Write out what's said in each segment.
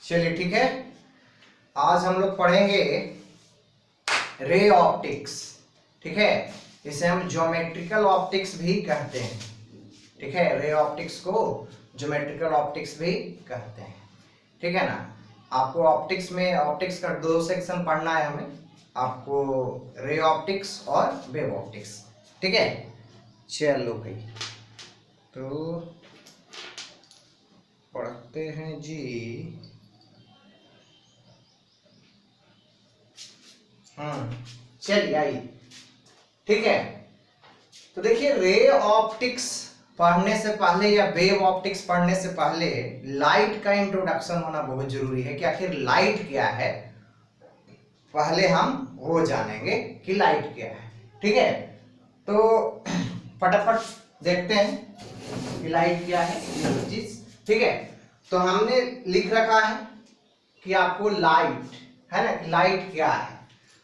चलिए ठीक है, आज हम लोग पढ़ेंगे रे ऑप्टिक्स। ठीक है, इसे हम ज्योमेट्रिकल ऑप्टिक्स भी कहते हैं। ठीक है, रे ऑप्टिक्स को ज्योमेट्रिकल ऑप्टिक्स भी कहते हैं। ठीक है ना। आपको ऑप्टिक्स में ऑप्टिक्स का 2 सेक्शन पढ़ना है हमें, आपको रे ऑप्टिक्स और वेव ऑप्टिक्स। ठीक है, चलो भाई तो पढ़ते हैं जी। चलिए आइए। ठीक है, तो देखिए रे ऑप्टिक्स पढ़ने से पहले या वेव ऑप्टिक्स पढ़ने से पहले लाइट का इंट्रोडक्शन होना बहुत जरूरी है कि आखिर लाइट क्या है। पहले हम वो जानेंगे कि लाइट क्या है। ठीक है, तो फटाफट देखते हैं कि लाइट क्या है ये चीज। ठीक है, तो हमने लिख रखा है कि आपको लाइट है ना, कि लाइट क्या है।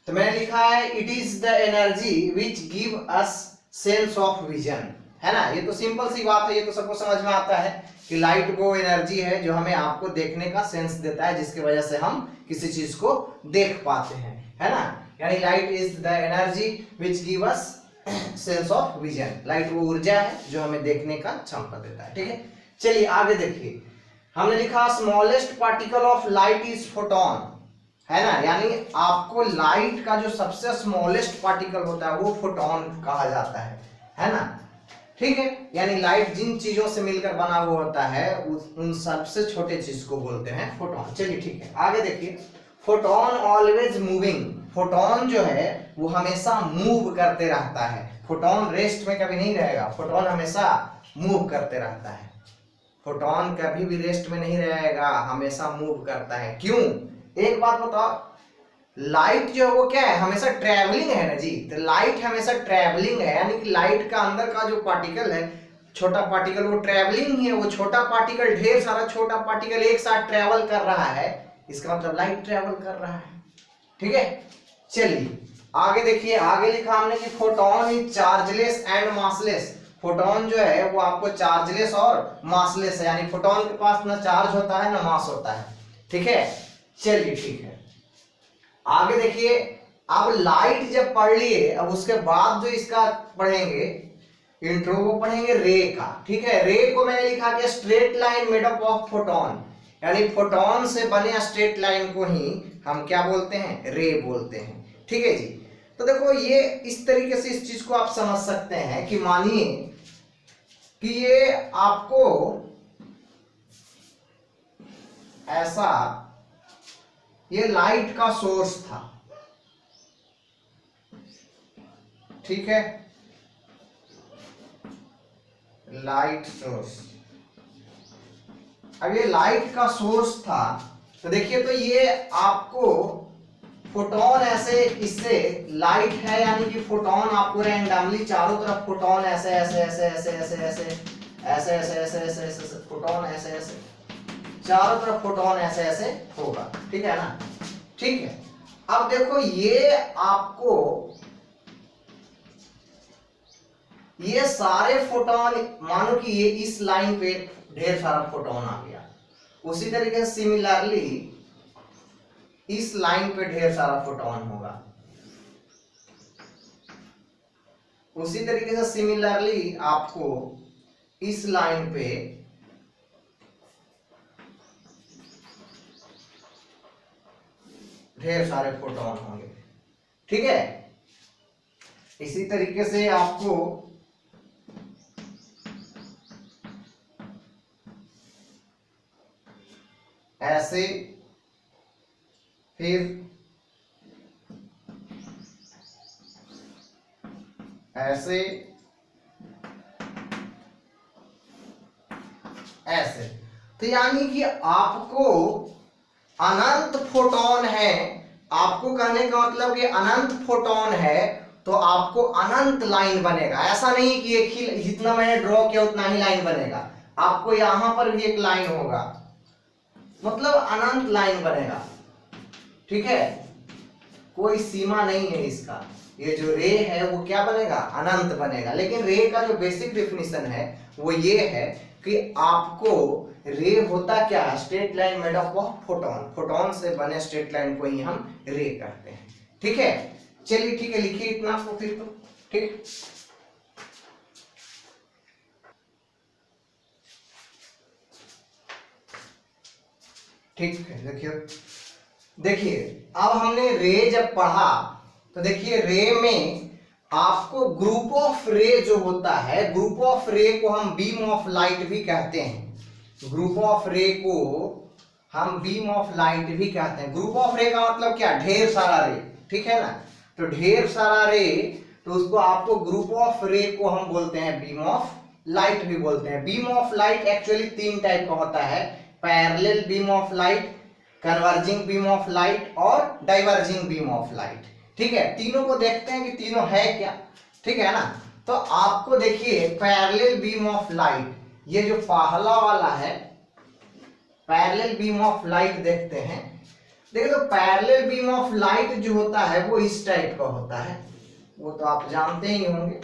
तो मैंने लिखा है it is the energy which give us sense of vision, है ना। ये तो सिंपल सी बात है, ये तो सबको समझ में आता है कि लाइट वो एनर्जी है जो हमें आपको देखने का सेंस देता है, जिसकी वजह से हम किसी चीज को देख पाते हैं, है ना। यानी light is the energy which give us sense of vision. Light वो ऊर्जा है जो हमें देखने का क्षमता देता है। ठीक है, चलिए आगे देखिए। हमने लिखा smallest particle of light is photon, है ना। यानी आपको लाइट का जो सबसे स्मॉलेस्ट पार्टिकल होता है वो फोटोन कहा जाता है ना। ठीक है, यानी लाइट जिन चीजों से मिलकर बना हुआ होता है उन सबसे छोटे चीज को बोलते हैं फोटोन। चलिए ठीक है, आगे देखिए। फोटोन ऑलवेज मूविंग, फोटोन जो है वो हमेशा मूव करते रहता है। फोटोन रेस्ट में कभी नहीं रहेगा, फोटोन हमेशा मूव करते रहता है। फोटोन कभी भी रेस्ट में नहीं रहेगा, हमेशा मूव करता है। क्यों? एक बात बताओ, लाइट जो है वो क्या है, हमेशा ट्रैवलिंग है ना जी। तो लाइट हमेशा ट्रैवलिंग है, यानी कि लाइट का अंदर का जो पार्टिकल है, छोटा पार्टिकल, वो ट्रैवलिंग ही है। वो छोटा पार्टिकल, ढेर सारा छोटा पार्टिकल एक साथ ट्रैवल कर रहा है, इसका मतलब लाइट ट्रैवल कर रहा है। ठीक है, चलिए आगे देखिए। आगे लिखा हमने कि photon is chargeless and massless. Photon जो है वो आपको चार्जलेस और मासलेस है, यानी फोटोन के पास ना चार्ज होता है ना मास होता है। ठीक है, चलिए ठीक है, आगे देखिए। अब लाइट जब पढ़ लिए, अब उसके बाद जो इसका पढ़ेंगे इंट्रो, वो पढ़ेंगे रे का। ठीक है, रे को मैंने लिखा कि straight line made up of photon, यानी फोटोन से बने स्ट्रेट लाइन को ही हम क्या बोलते हैं, रे बोलते हैं। ठीक है जी। तो देखो ये इस तरीके से इस चीज को आप समझ सकते हैं कि मानिए कि ये आपको ऐसा, ये लाइट का सोर्स था। ठीक है, लाइट सोर्स। अब ये लाइट का सोर्स था, तो देखिए तो ये आपको फोटोन ऐसे, इससे लाइट है यानी कि फोटोन आपको रैंडमली चारों तरफ फोटोन ऐसे ऐसे ऐसे ऐसे ऐसे ऐसे ऐसे ऐसे ऐसे ऐसे ऐसे फोटोन ऐसे ऐसे चारों तरफ फोटोन ऐसे ऐसे होगा। ठीक है ना। ठीक है, अब देखो ये आपको ये सारे फोटोन, मानो कि ये इस लाइन पे ढेर सारा फोटोन आ गया, उसी तरीके से सिमिलरली इस लाइन पे ढेर सारा फोटोन होगा, उसी तरीके से सिमिलरली आपको इस लाइन पे ढेर सारे फोटोन होंगे। ठीक है, इसी तरीके से आपको ऐसे, फिर ऐसे, ऐसे। तो यानी कि आपको अनंत फोटोन है। आपको कहने का मतलब कि अनंत फोटोन है तो आपको अनंत लाइन बनेगा। ऐसा नहीं कि एक ही, जितना मैंने ड्रॉ किया उतना ही लाइन बनेगा, आपको यहां पर भी एक लाइन होगा, मतलब अनंत लाइन बनेगा। ठीक है, कोई सीमा नहीं है इसका, ये जो रे है वो क्या बनेगा, अनंत बनेगा। लेकिन रे का जो बेसिक डेफिनेशन है वो ये है कि आपको रे होता क्या है, straight line made of photon, photon से बने स्ट्रेट लाइन को ही हम रे कहते हैं। ठीक है, चलिए ठीक है, लिखिए इतना आपको फिर तो ठीक। ठीक है, देखिए अब हमने रे जब पढ़ा तो देखिए रे में आपको ग्रुप ऑफ रे जो होता है, ग्रुप ऑफ रे को हम बीम ऑफ लाइट भी कहते हैं। ग्रुप ऑफ रे को हम बीम ऑफ लाइट भी कहते हैं। ग्रुप ऑफ रे का मतलब क्या, ढेर सारा रे, ठीक है ना। तो ढेर सारा रे, तो उसको आपको ग्रुप ऑफ रे को हम बोलते हैं बीम ऑफ लाइट भी बोलते हैं। Beam of light actually 3 type का होता है, parallel beam of light, converging beam of light और डाइवर्जिंग बीम ऑफ लाइट। ठीक है, तीनों को देखते हैं कि तीनों है क्या, ठीक है ना। तो आपको देखिए पैरेलल बीम ऑफ लाइट, ये जो पहला वाला है पैरेलल बीम ऑफ लाइट देखते हैं। देखिए तो पैरेलल बीम ऑफ लाइट जो होता है वो इस टाइप का होता है, वो तो आप जानते ही होंगे।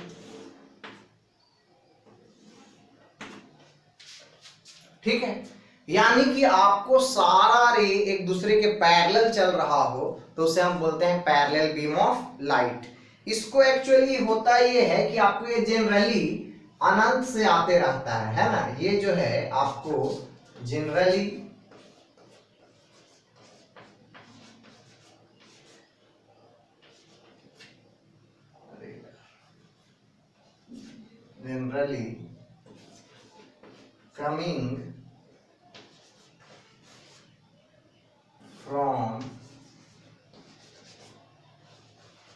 ठीक है, यानी कि आपको सारा रे एक दूसरे के पैरेलल चल रहा हो तो उसे हम बोलते हैं पैरेलल बीम ऑफ लाइट। इसको एक्चुअली होता ये है कि आपको ये जनरली अनंत से आते रहता है ना। ये जो है आपको जनरली कमिंग फ्रॉम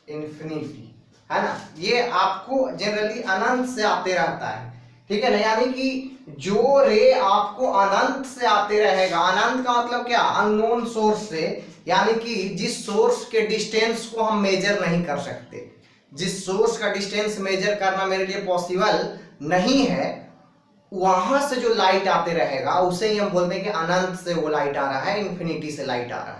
इंफिनिटी, है ना। ये आपको जनरली अनंत से आते रहता है, ठीक है ना। यानी कि जो रे आपको अनंत से आते रहेगा, अनंत का मतलब क्या, अननोन सोर्स से, यानी कि जिस सोर्स के डिस्टेंस को हम मेजर नहीं कर सकते, जिस सोर्स का डिस्टेंस मेजर करना मेरे लिए पॉसिबल नहीं है, वहां से जो लाइट आते रहेगा उसे ही हम बोलते हैं कि अनंत से वो लाइट आ रहा है, इंफिनिटी से लाइट आ रहा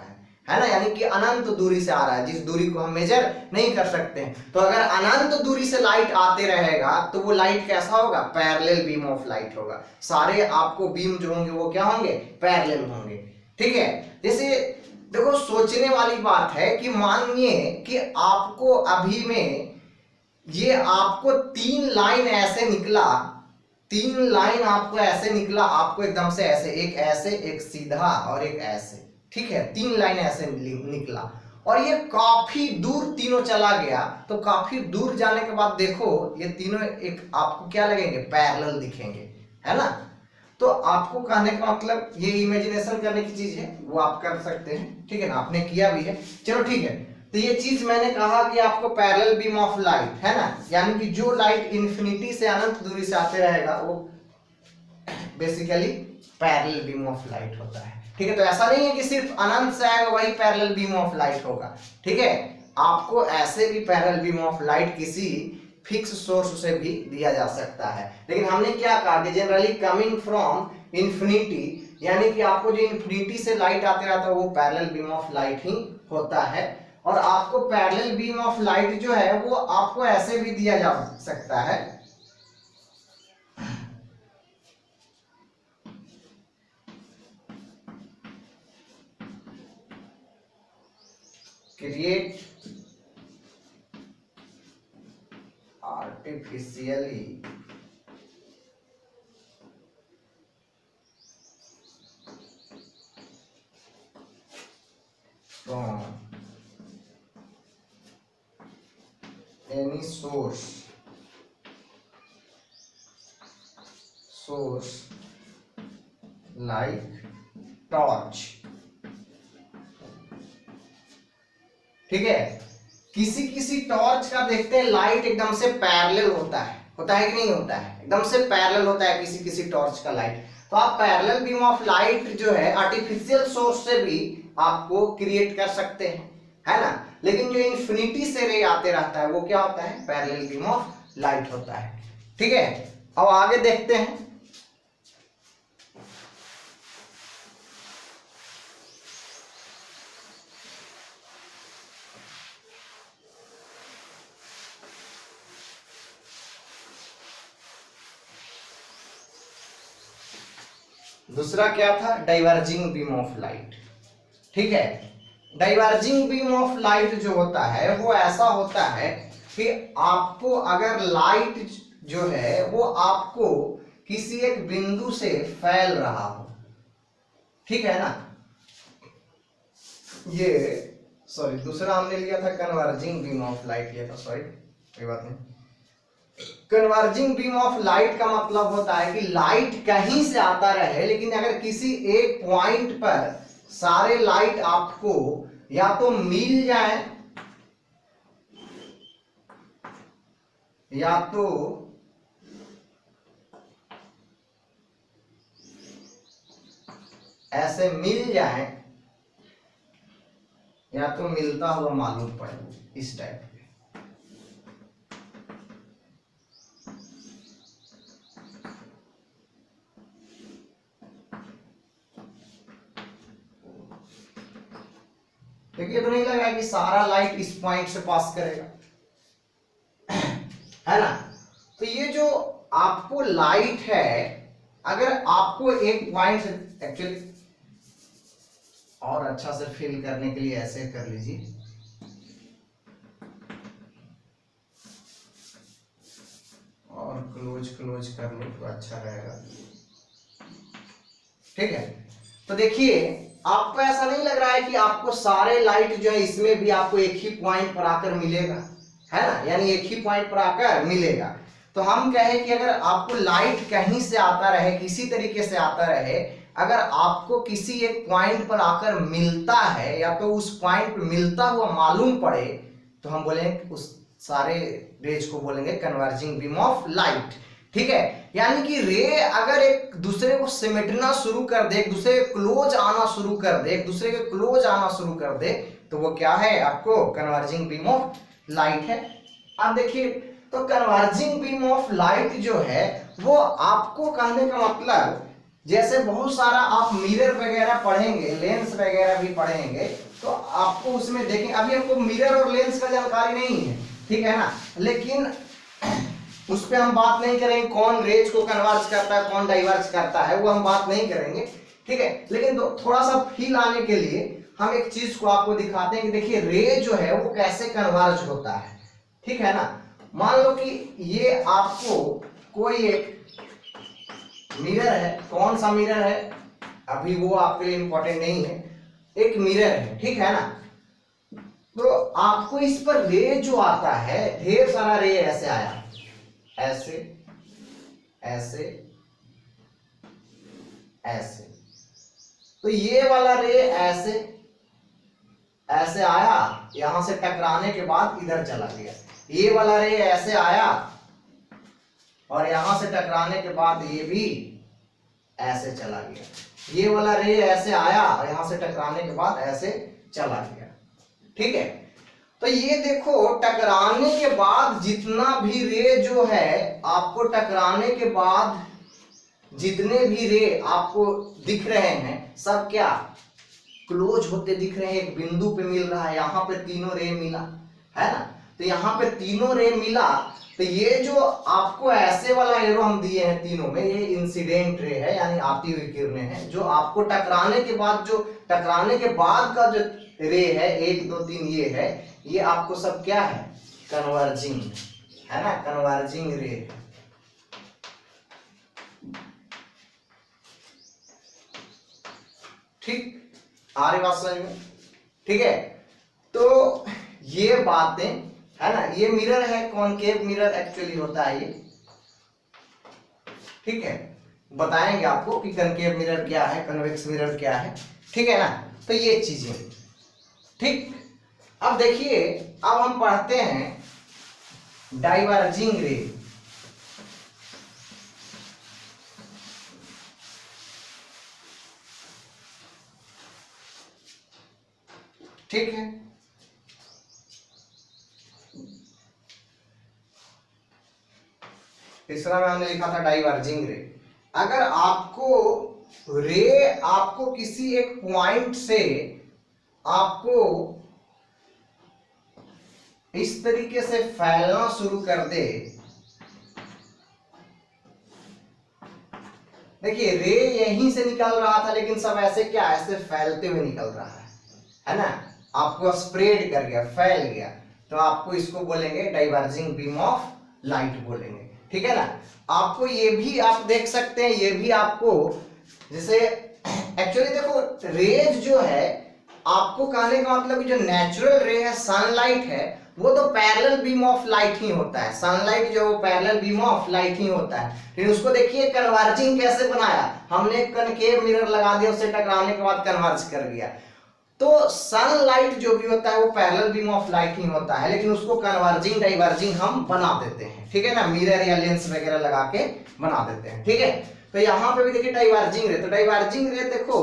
है ना। यानी कि अनंत दूरी से आ रहा है, जिस दूरी को हम मेजर नहीं कर सकते हैं। तो अगर अनंत दूरी से लाइट आते रहेगा तो वो लाइट कैसा होगा, पैरेलल बीम ऑफ लाइट होगा। सारे आपको बीम जो होंगे वो क्या होंगे, पैरेलल होंगे। ठीक है, जैसे देखो सोचने वाली बात है कि मानिए कि आपको अभी में ये आपको 3 लाइन ऐसे निकला, 3 लाइन आपको ऐसे निकला, आपको एकदम से ऐसे, एक ऐसे, एक सीधा और एक ऐसे। ठीक है, 3 लाइन ऐसे निकला और ये काफी दूर तीनों चला गया। तो काफी दूर जाने के बाद देखो ये तीनों एक आपको क्या लगेंगे, पैरेलल दिखेंगे, है ना। तो आपको कहने का मतलब ये इमेजिनेशन करने की चीज है, वो आप कर सकते हैं, ठीक है ना, आपने किया भी है। चलो ठीक है, तो ये चीज मैंने कहा कि आपको पैरेलल बीम ऑफ लाइट, है ना, यानी कि जो लाइट इंफिनिटी से अनंत दूरी से आते रहेगा वो basically parallel beam of light होता है। ठीक है, तो ऐसा नहीं है कि सिर्फ अनंत से आएगा वही पैरेलल बीम ऑफ लाइट होगा। ठीक है, आपको ऐसे भी पैरेलल बीम ऑफ लाइट किसी फिक्स सोर्स से भी दिया जा सकता है। लेकिन हमने क्या कहा कि जनरली कमिंग फ्रॉम इंफिनिटी, यानी कि आपको जो इंफिनिटी से लाइट आते रहता है वो पैरेलल बीम ऑफ लाइट ही होता है। और आपको पैरेलल बीम ऑफ लाइट जो है वो आपको ऐसे भी दिया जा सकता है, create artificially from any source like torch. ठीक है, किसी किसी टॉर्च का देखते हैं लाइट एकदम से पैरेलल होता है कि नहीं होता है, एकदम से पैरेलल होता है किसी किसी टॉर्च का लाइट। तो आप पैरेलल बीम ऑफ लाइट जो है आर्टिफिशियल सोर्स से भी आपको क्रिएट कर सकते हैं, है ना। लेकिन जो इंफिनिटी से रे आते रहता है वो क्या होता है, पैरेलल बीम ऑफ लाइट होता है। ठीक है, अब आगे देखते हैं। दूसरा क्या था, डाइवर्जिंग बीम ऑफ लाइट। ठीक है, डाइवर्जिंग बीम ऑफ लाइट जो होता है वो ऐसा होता है कि आपको अगर लाइट जो है वो आपको किसी एक बिंदु से फैल रहा हो, ठीक है ना, ये सॉरी दूसरा हमने लिया था कन्वर्जिंग बीम ऑफ लाइट लिया था, सॉरी कोई बात नहीं। कन्वर्जिंग बीम ऑफ लाइट का मतलब होता है कि लाइट कहीं से आता रहे, लेकिन अगर किसी एक पॉइंट पर सारे लाइट आपको या तो मिल जाए या तो ऐसे मिल जाए या तो मिलता हुआ मालूम पड़े, इस टाइप के। देखिए, तो नहीं लग रहा है कि सारा लाइट इस पॉइंट से पास करेगा, है ना। तो ये जो आपको लाइट है, अगर आपको एक पॉइंट से एक्चुअली और अच्छा से फील करने के लिए ऐसे कर लीजिए, और क्लोज कर लो तो अच्छा रहेगा। ठीक है, तो देखिए आपको ऐसा नहीं लग रहा है कि आपको सारे लाइट जो है इसमें भी आपको एक ही पॉइंट पर आकर मिलेगा, है ना, यानी एक ही पॉइंट पर आकर मिलेगा। तो हम कहें कि अगर आपको लाइट कहीं से आता रहे, किसी तरीके से आता रहे, अगर आपको किसी एक पॉइंट पर आकर मिलता है या तो उस पॉइंट पर मिलता हुआ मालूम पड़े, तो हम बोलेंगे उस सारे रेज को बोलेंगे कन्वर्जिंग बीम ऑफ लाइट। ठीक है, यानी कि रे अगर एक दूसरे को सिमटना शुरू कर दे, एक दूसरे के क्लोज आना शुरू कर दे, एक दूसरे के क्लोज आना शुरू कर दे, तो वो क्या है, आपको कन्वर्जिंग बीम ऑफ लाइट है। अब देखिए, तो कन्वर्जिंग बीम ऑफ लाइट जो है वो आपको कहने का मतलब, जैसे बहुत सारा आप मिरर वगैरह पढ़ेंगे, लेंस वगैरह भी पढ़ेंगे, तो आपको उसमें देखें, अभी हमको मिरर और लेंस का जानकारी नहीं है, ठीक है ना, लेकिन उस पर हम बात नहीं करेंगे कौन रेज को कन्वर्ज करता है कौन डाइवर्ज करता है, वो हम बात नहीं करेंगे। ठीक है, लेकिन थोड़ा सा फील आने के लिए हम एक चीज को आपको दिखाते हैं कि देखिए रे जो है वो कैसे कन्वर्ज होता है। ठीक है ना, मान लो कि ये आपको कोई एक मिरर है, कौन सा मिरर है अभी वो आपके लिए इंपॉर्टेंट नहीं है, एक मिरर है, ठीक है ना, तो आपको इस पर रे जो आता है, ढेर सारा रे ऐसे आया, ऐसे ऐसे ऐसे, तो ये वाला रे ऐसे ऐसे आया, यहां से टकराने के बाद इधर चला गया, ये वाला रे ऐसे आया और यहां से टकराने के बाद ये भी ऐसे चला गया, ये वाला रे ऐसे आया और यहां से टकराने के बाद ऐसे चला गया। ठीक है, तो ये देखो टकराने के बाद जितना भी रे जो है, आपको टकराने के बाद जितने भी रे आपको दिख रहे हैं सब क्या क्लोज होते दिख रहे हैं, एक बिंदु पे मिल रहा है, यहाँ पे तीनों रे मिला, है ना, तो यहाँ पे तीनों रे मिला, तो ये जो आपको ऐसे वाला एरो हम दिए हैं तीनों में, ये इंसिडेंट रे है, यानी आती हुई किरणें हैं, जो आपको टकराने के बाद, जो टकराने के बाद का जो रे है 1 2 3 ये है, ये आपको सब क्या है, कन्वर्जिंग, है ना, कन्वर्जिंग रे है। ठीक, आ रही बात समझ में। ठीक है, तो ये बातें है ना, ये मिरर है, कॉनकेव मिरर एक्चुअली होता है ये। ठीक है, बताएंगे आपको कि कनकेव मिरर क्या है, कन्वेक्स मिरर क्या है, ठीक है ना, तो ये चीजें। ठीक, अब देखिए, अब हम पढ़ते हैं डाइवर्जिंग रे। ठीक है, तीसरा में हमने लिखा था डाइवर्जिंग रे। अगर आपको रे आपको किसी एक पॉइंट से आपको इस तरीके से फैलना शुरू कर दे, देखिए रे यहीं से निकल रहा था, लेकिन सब ऐसे क्या, ऐसे फैलते हुए निकल रहा है ना, आपको स्प्रेड कर गया, फैल गया, तो आपको इसको बोलेंगे डाइवर्जिंग बीम ऑफ लाइट बोलेंगे, ठीक है ना। आपको ये भी आप देख सकते हैं, ये भी आपको जैसे एक्चुअली देखो रेज जो है, आपको कहने का मतलब जो नेचुरल रे है, सनलाइट है, वो तो पैरेलल बीम ऑफ लाइट ही होता है, सनलाइट जो पैरेलल बीम ऑफ लाइट ही होता है। लेकिन उसको देखिए कन्वर्जिंग कैसे बनाया, हमने कनकेव मिरर लगा दिया, उससे टकराने के बाद कन्वर्ज कर दिया। तो सनलाइट जो भी होता है वो पैरेलल बीम ऑफ लाइट ही होता है, लेकिन उसको कन्वर्जिंग डाइवर्जिंग हम बना देते हैं, ठीक है ना, मिरर या लेंस वगैरह लगा के बना देते हैं, ठीक है। तो यहाँ पे भी देखिए डाइवर्जिंग रे, तो डाइवर्जिंग रे देखो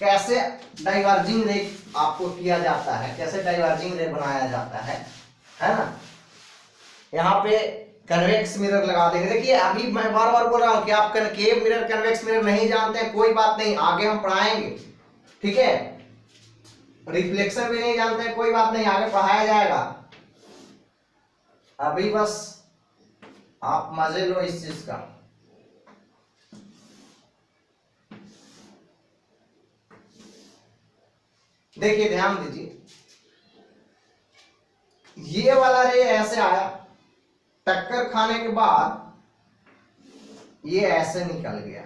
कैसे डाइवर्जिंग रे आपको किया जाता है, कैसे डाइवर्जिंग रे बनाया जाता है ना। यहाँ पे कन्वेक्स मिरर लगा देंगे। देखिए अभी मैं बार बार बोल रहा हूँ कि आप कनकेव मिरर कन्वेक्स मिरर नहीं जानते हैं, कोई बात नहीं, आगे हम पढ़ाएंगे, ठीक है। रिफ्लेक्शन भी नहीं जानते हैं, कोई बात नहीं, आगे पढ़ाया जाएगा। अभी बस आप मजे लो इस चीज का। देखिए ध्यान दीजिए, ये वाला रे ऐसे आया, टक्कर खाने के बाद ये ऐसे निकल गया,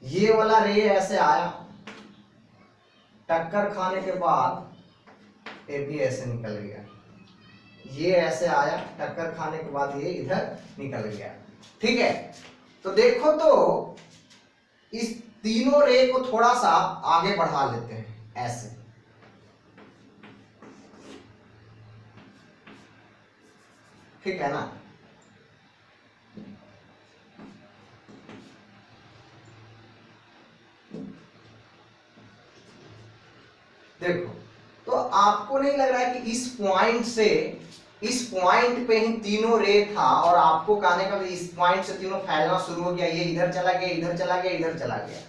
ये वाला रे ऐसे आया, टक्कर खाने के बाद ये भी ऐसे निकल गया, ये ऐसे आया, टक्कर खाने के बाद ये इधर निकल गया, ठीक है। तो देखो तो इस तीनों रे को थोड़ा सा आगे बढ़ा लेते हैं ऐसे, ठीक है ना। देखो तो आपको नहीं लग रहा है कि इस पॉइंट से इस पॉइंट पे ही तीनों रे था, और आपको कहने का इस पॉइंट से तीनों फैलना शुरू हो गया, ये इधर चला गया, इधर चला गया, इधर चला गया,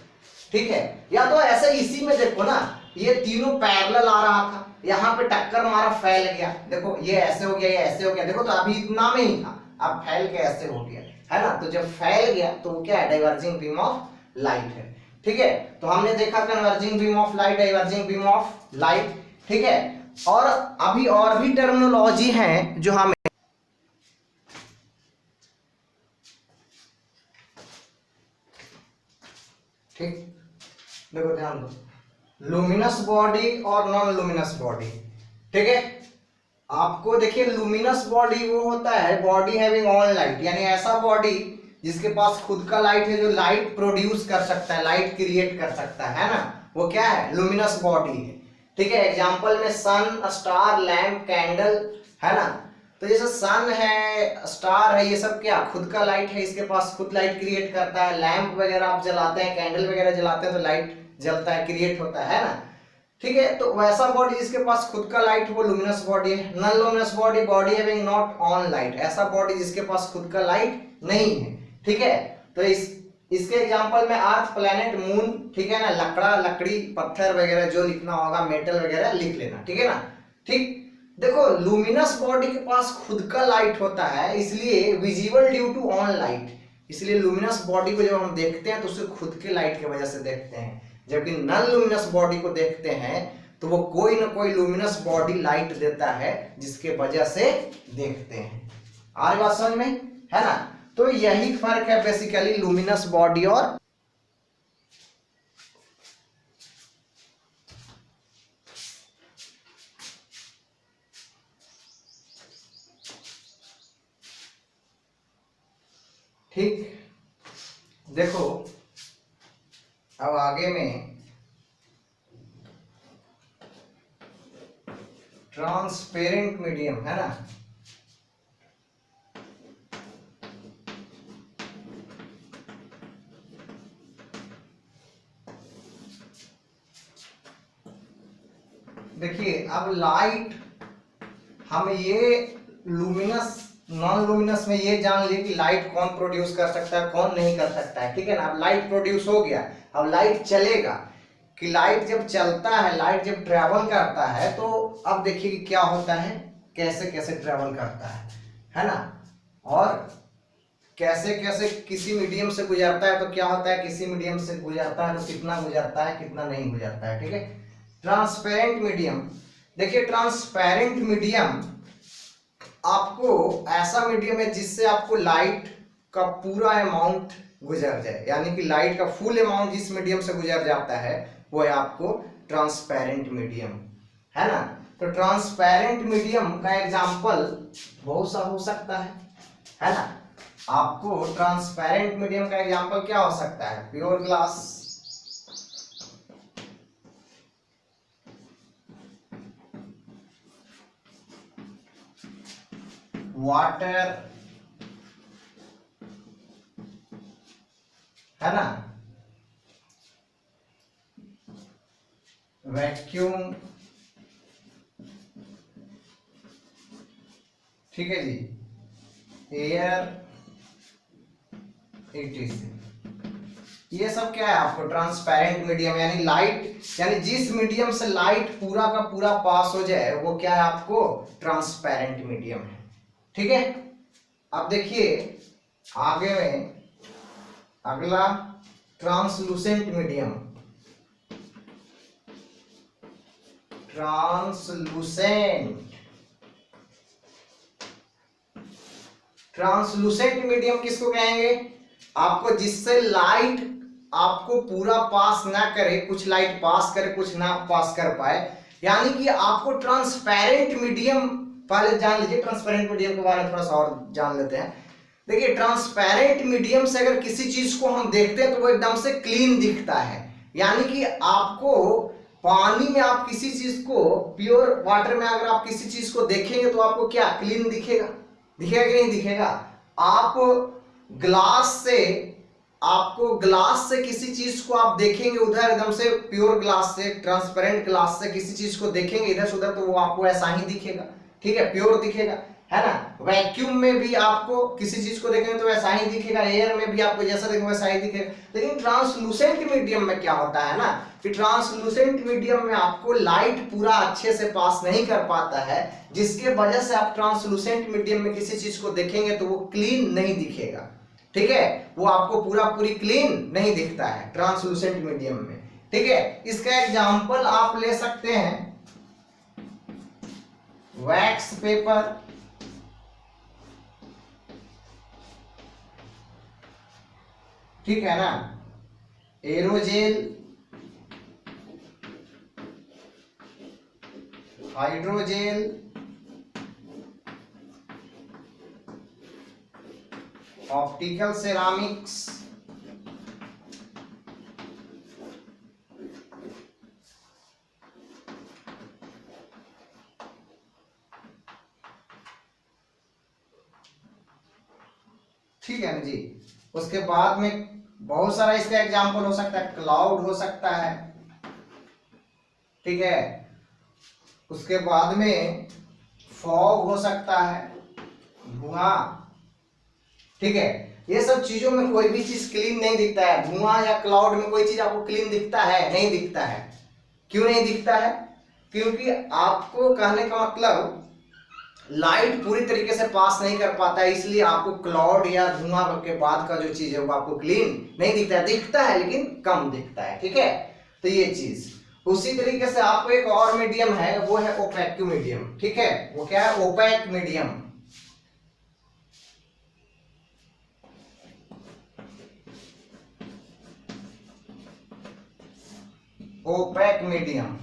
ठीक है। या तो ऐसे इसी में देखो ना, ये तीनों पैरेलल आ रहा था, यहाँ पे टक्कर मारा, फैल गया, देखो ये ऐसे हो गया, ये ऐसे हो गया, देखो तो अभी इतना में ही था, अब फैल के ऐसे हो गया, है ना। तो जब फैल गया तो वो क्या है, डाइवर्जिंग बीम ऑफ लाइट है, ठीक है। तो हमने देखा converging beam of light, diverging beam of light, ठीक है। और अभी और भी टर्मिनोलॉजी हैं जो हमें, ठीक, देखो ध्यान दो, लुमिनस बॉडी और नॉन लुमिनस बॉडी, ठीक है। आपको देखिए लुमिनस बॉडी वो होता है बॉडी हैविंग ऑन लाइट, यानी ऐसा बॉडी जिसके पास खुद का लाइट है, जो लाइट प्रोड्यूस कर सकता है, लाइट क्रिएट कर सकता है ना, वो क्या है, लुमिनस बॉडी है, ठीक है। एग्जांपल में सन, स्टार, लैंप, कैंडल, है ना। तो जैसे सन है, स्टार है, ये सब क्या खुद का लाइट है, इसके पास खुद लाइट क्रिएट करता है। लैंप वगैरह आप जलाते हैं, कैंडल वगैरह जलाते हैं तो लाइट जलता है, क्रिएट होता है ना, ठीक है। तो वैसा बॉडी जिसके पास खुद का लाइट, वो लुमिनस बॉडी है। Non luminous body, body having not on light, ऐसा बॉडी जिसके पास खुद का लाइट नहीं है, ठीक है। तो इसके एग्जांपल में अर्थ, प्लैनेट, मून, ठीक है ना, लकड़ा, लकड़ी, पत्थर वगैरह जो लिखना होगा, मेटल वगैरह लिख लेना, ठीक है ना। ठीक, देखो लुमिनस बॉडी के पास खुद का लाइट होता है, इसलिए visible due to own light, इसलिए लुमिनस बॉडी को जब हम देखते हैं तो उसे खुद के लाइट की वजह से देखते हैं। जबकि नॉन लुमिनस बॉडी को देखते हैं तो वो कोई ना कोई लुमिनस बॉडी लाइट देता है, जिसके वजह से देखते हैं। आ रही बात समझ में, है ना। तो यही फर्क है बेसिकली लुमिनस बॉडी और ठीक। देखो अब आगे में ट्रांसपेरेंट मीडियम, है ना। देखिए अब लाइट, हम ये लुमिनस नॉन लुमिनस में ये जान लिए कि लाइट कौन प्रोड्यूस कर सकता है, कौन नहीं कर सकता है, ठीक है ना। अब लाइट प्रोड्यूस हो गया, अब लाइट चलेगा, कि लाइट जब चलता है, लाइट जब ट्रेवल करता है, तो अब देखिए कि क्या होता है, कैसे कैसे ट्रेवल करता है ना। और कैसे कैसे किसी मीडियम से गुजरता है तो क्या होता है, किसी मीडियम से गुजरता है तो कितना गुजरता है, कितना नहीं गुजरता है। ठीक है, ट्रांसपेरेंट मीडियम, देखिए ट्रांसपेरेंट मीडियम आपको ऐसा मीडियम है जिससे आपको लाइट का पूरा अमाउंट गुजर जाए, यानी कि लाइट का फुल अमाउंट जिस मीडियम से गुजर जाता है वो है आपको ट्रांसपेरेंट मीडियम, है ना। तो ट्रांसपेरेंट मीडियम का एग्जांपल बहुत सा हो सकता है ना। आपको ट्रांसपेरेंट मीडियम का एग्जांपल क्या हो सकता है, प्योर ग्लास, वाटर, है ना, वैक्यूम, ठीक है जी, एयर, etc। ये सब क्या है आपको ट्रांसपेरेंट मीडियम, यानी लाइट, यानी जिस मीडियम से लाइट पूरा का पूरा पास हो जाए वो क्या है आपको ट्रांसपेरेंट मीडियम है। ठीक है, अब देखिए आगे में अगला ट्रांसलूसेंट मीडियम, ट्रांसलूसेंट मीडियम किसको कहेंगे, आपको जिससे लाइट आपको पूरा पास ना करे, कुछ लाइट पास करे कुछ ना पास कर पाए, यानी कि आपको ट्रांसपेरेंट मीडियम, पहले जान लीजिए ट्रांसपेरेंट मीडियम के बारे में थोड़ा सा और जान लेते हैं। देखिए ट्रांसपेरेंट मीडियम से अगर किसी चीज को हम देखते हैं तो वो एकदम से क्लीन दिखता है, यानी कि आपको पानी में आप किसी चीज को, प्योर वाटर में अगर आप किसी चीज को देखेंगे तो आपको क्या क्लीन दिखेगा, दिखेगा कि नहीं दिखेगा। आप ग्लास से, आपको ग्लास से किसी चीज को आप देखेंगे उधर एकदम से प्योर ग्लास से, ट्रांसपेरेंट ग्लास से किसी चीज को देखेंगे इधर से उधर तो वो आपको ऐसा ही दिखेगा, ठीक है, प्योर दिखेगा, है ना। वैक्यूम में भी आपको किसी चीज को देखेंगे तो वैसा ही दिखेगा, एयर में भी आपको जैसा देखेंगे वैसा ही दिखेगा। लेकिन ट्रांसलूसेंट मीडियम में क्या होता है ना कि ट्रांसलूसेंट मीडियम में आपको लाइट पूरा अच्छे से पास नहीं कर पाता है, जिसके वजह से आप ट्रांसलूसेंट मीडियम में किसी चीज को देखेंगे तो वो क्लीन नहीं दिखेगा, ठीक है, वो आपको पूरा पूरी क्लीन नहीं दिखता है ट्रांसलूसेंट मीडियम में। ठीक है, इसका एग्जांपल आप ले सकते हैं वैक्स पेपर, ठीक है ना, एरोजेल, हाइड्रोजेल, ऑप्टिकल सेरामिक्स, ठीक है ना जी। उसके बाद में बहुत सारा इसका एग्जाम्पल हो सकता है, क्लाउड हो सकता है, ठीक है, उसके बाद में फॉग हो सकता है, धुआं, ठीक है। ये सब चीजों में कोई भी चीज क्लीन नहीं दिखता है, धुआं या क्लाउड में कोई चीज आपको क्लीन दिखता है, नहीं दिखता है। क्यों नहीं दिखता है, क्योंकि आपको कहने का मतलब लाइट पूरी तरीके से पास नहीं कर पाता है, इसलिए आपको क्लाउड या धुआं के बाद का जो चीज है वो आपको क्लीन नहीं दिखता है, दिखता है लेकिन कम दिखता है, ठीक है। तो ये चीज उसी तरीके से आपको एक और मीडियम है, वो है ओपेक मीडियम, ठीक है। वो क्या है, opaque medium, opaque medium,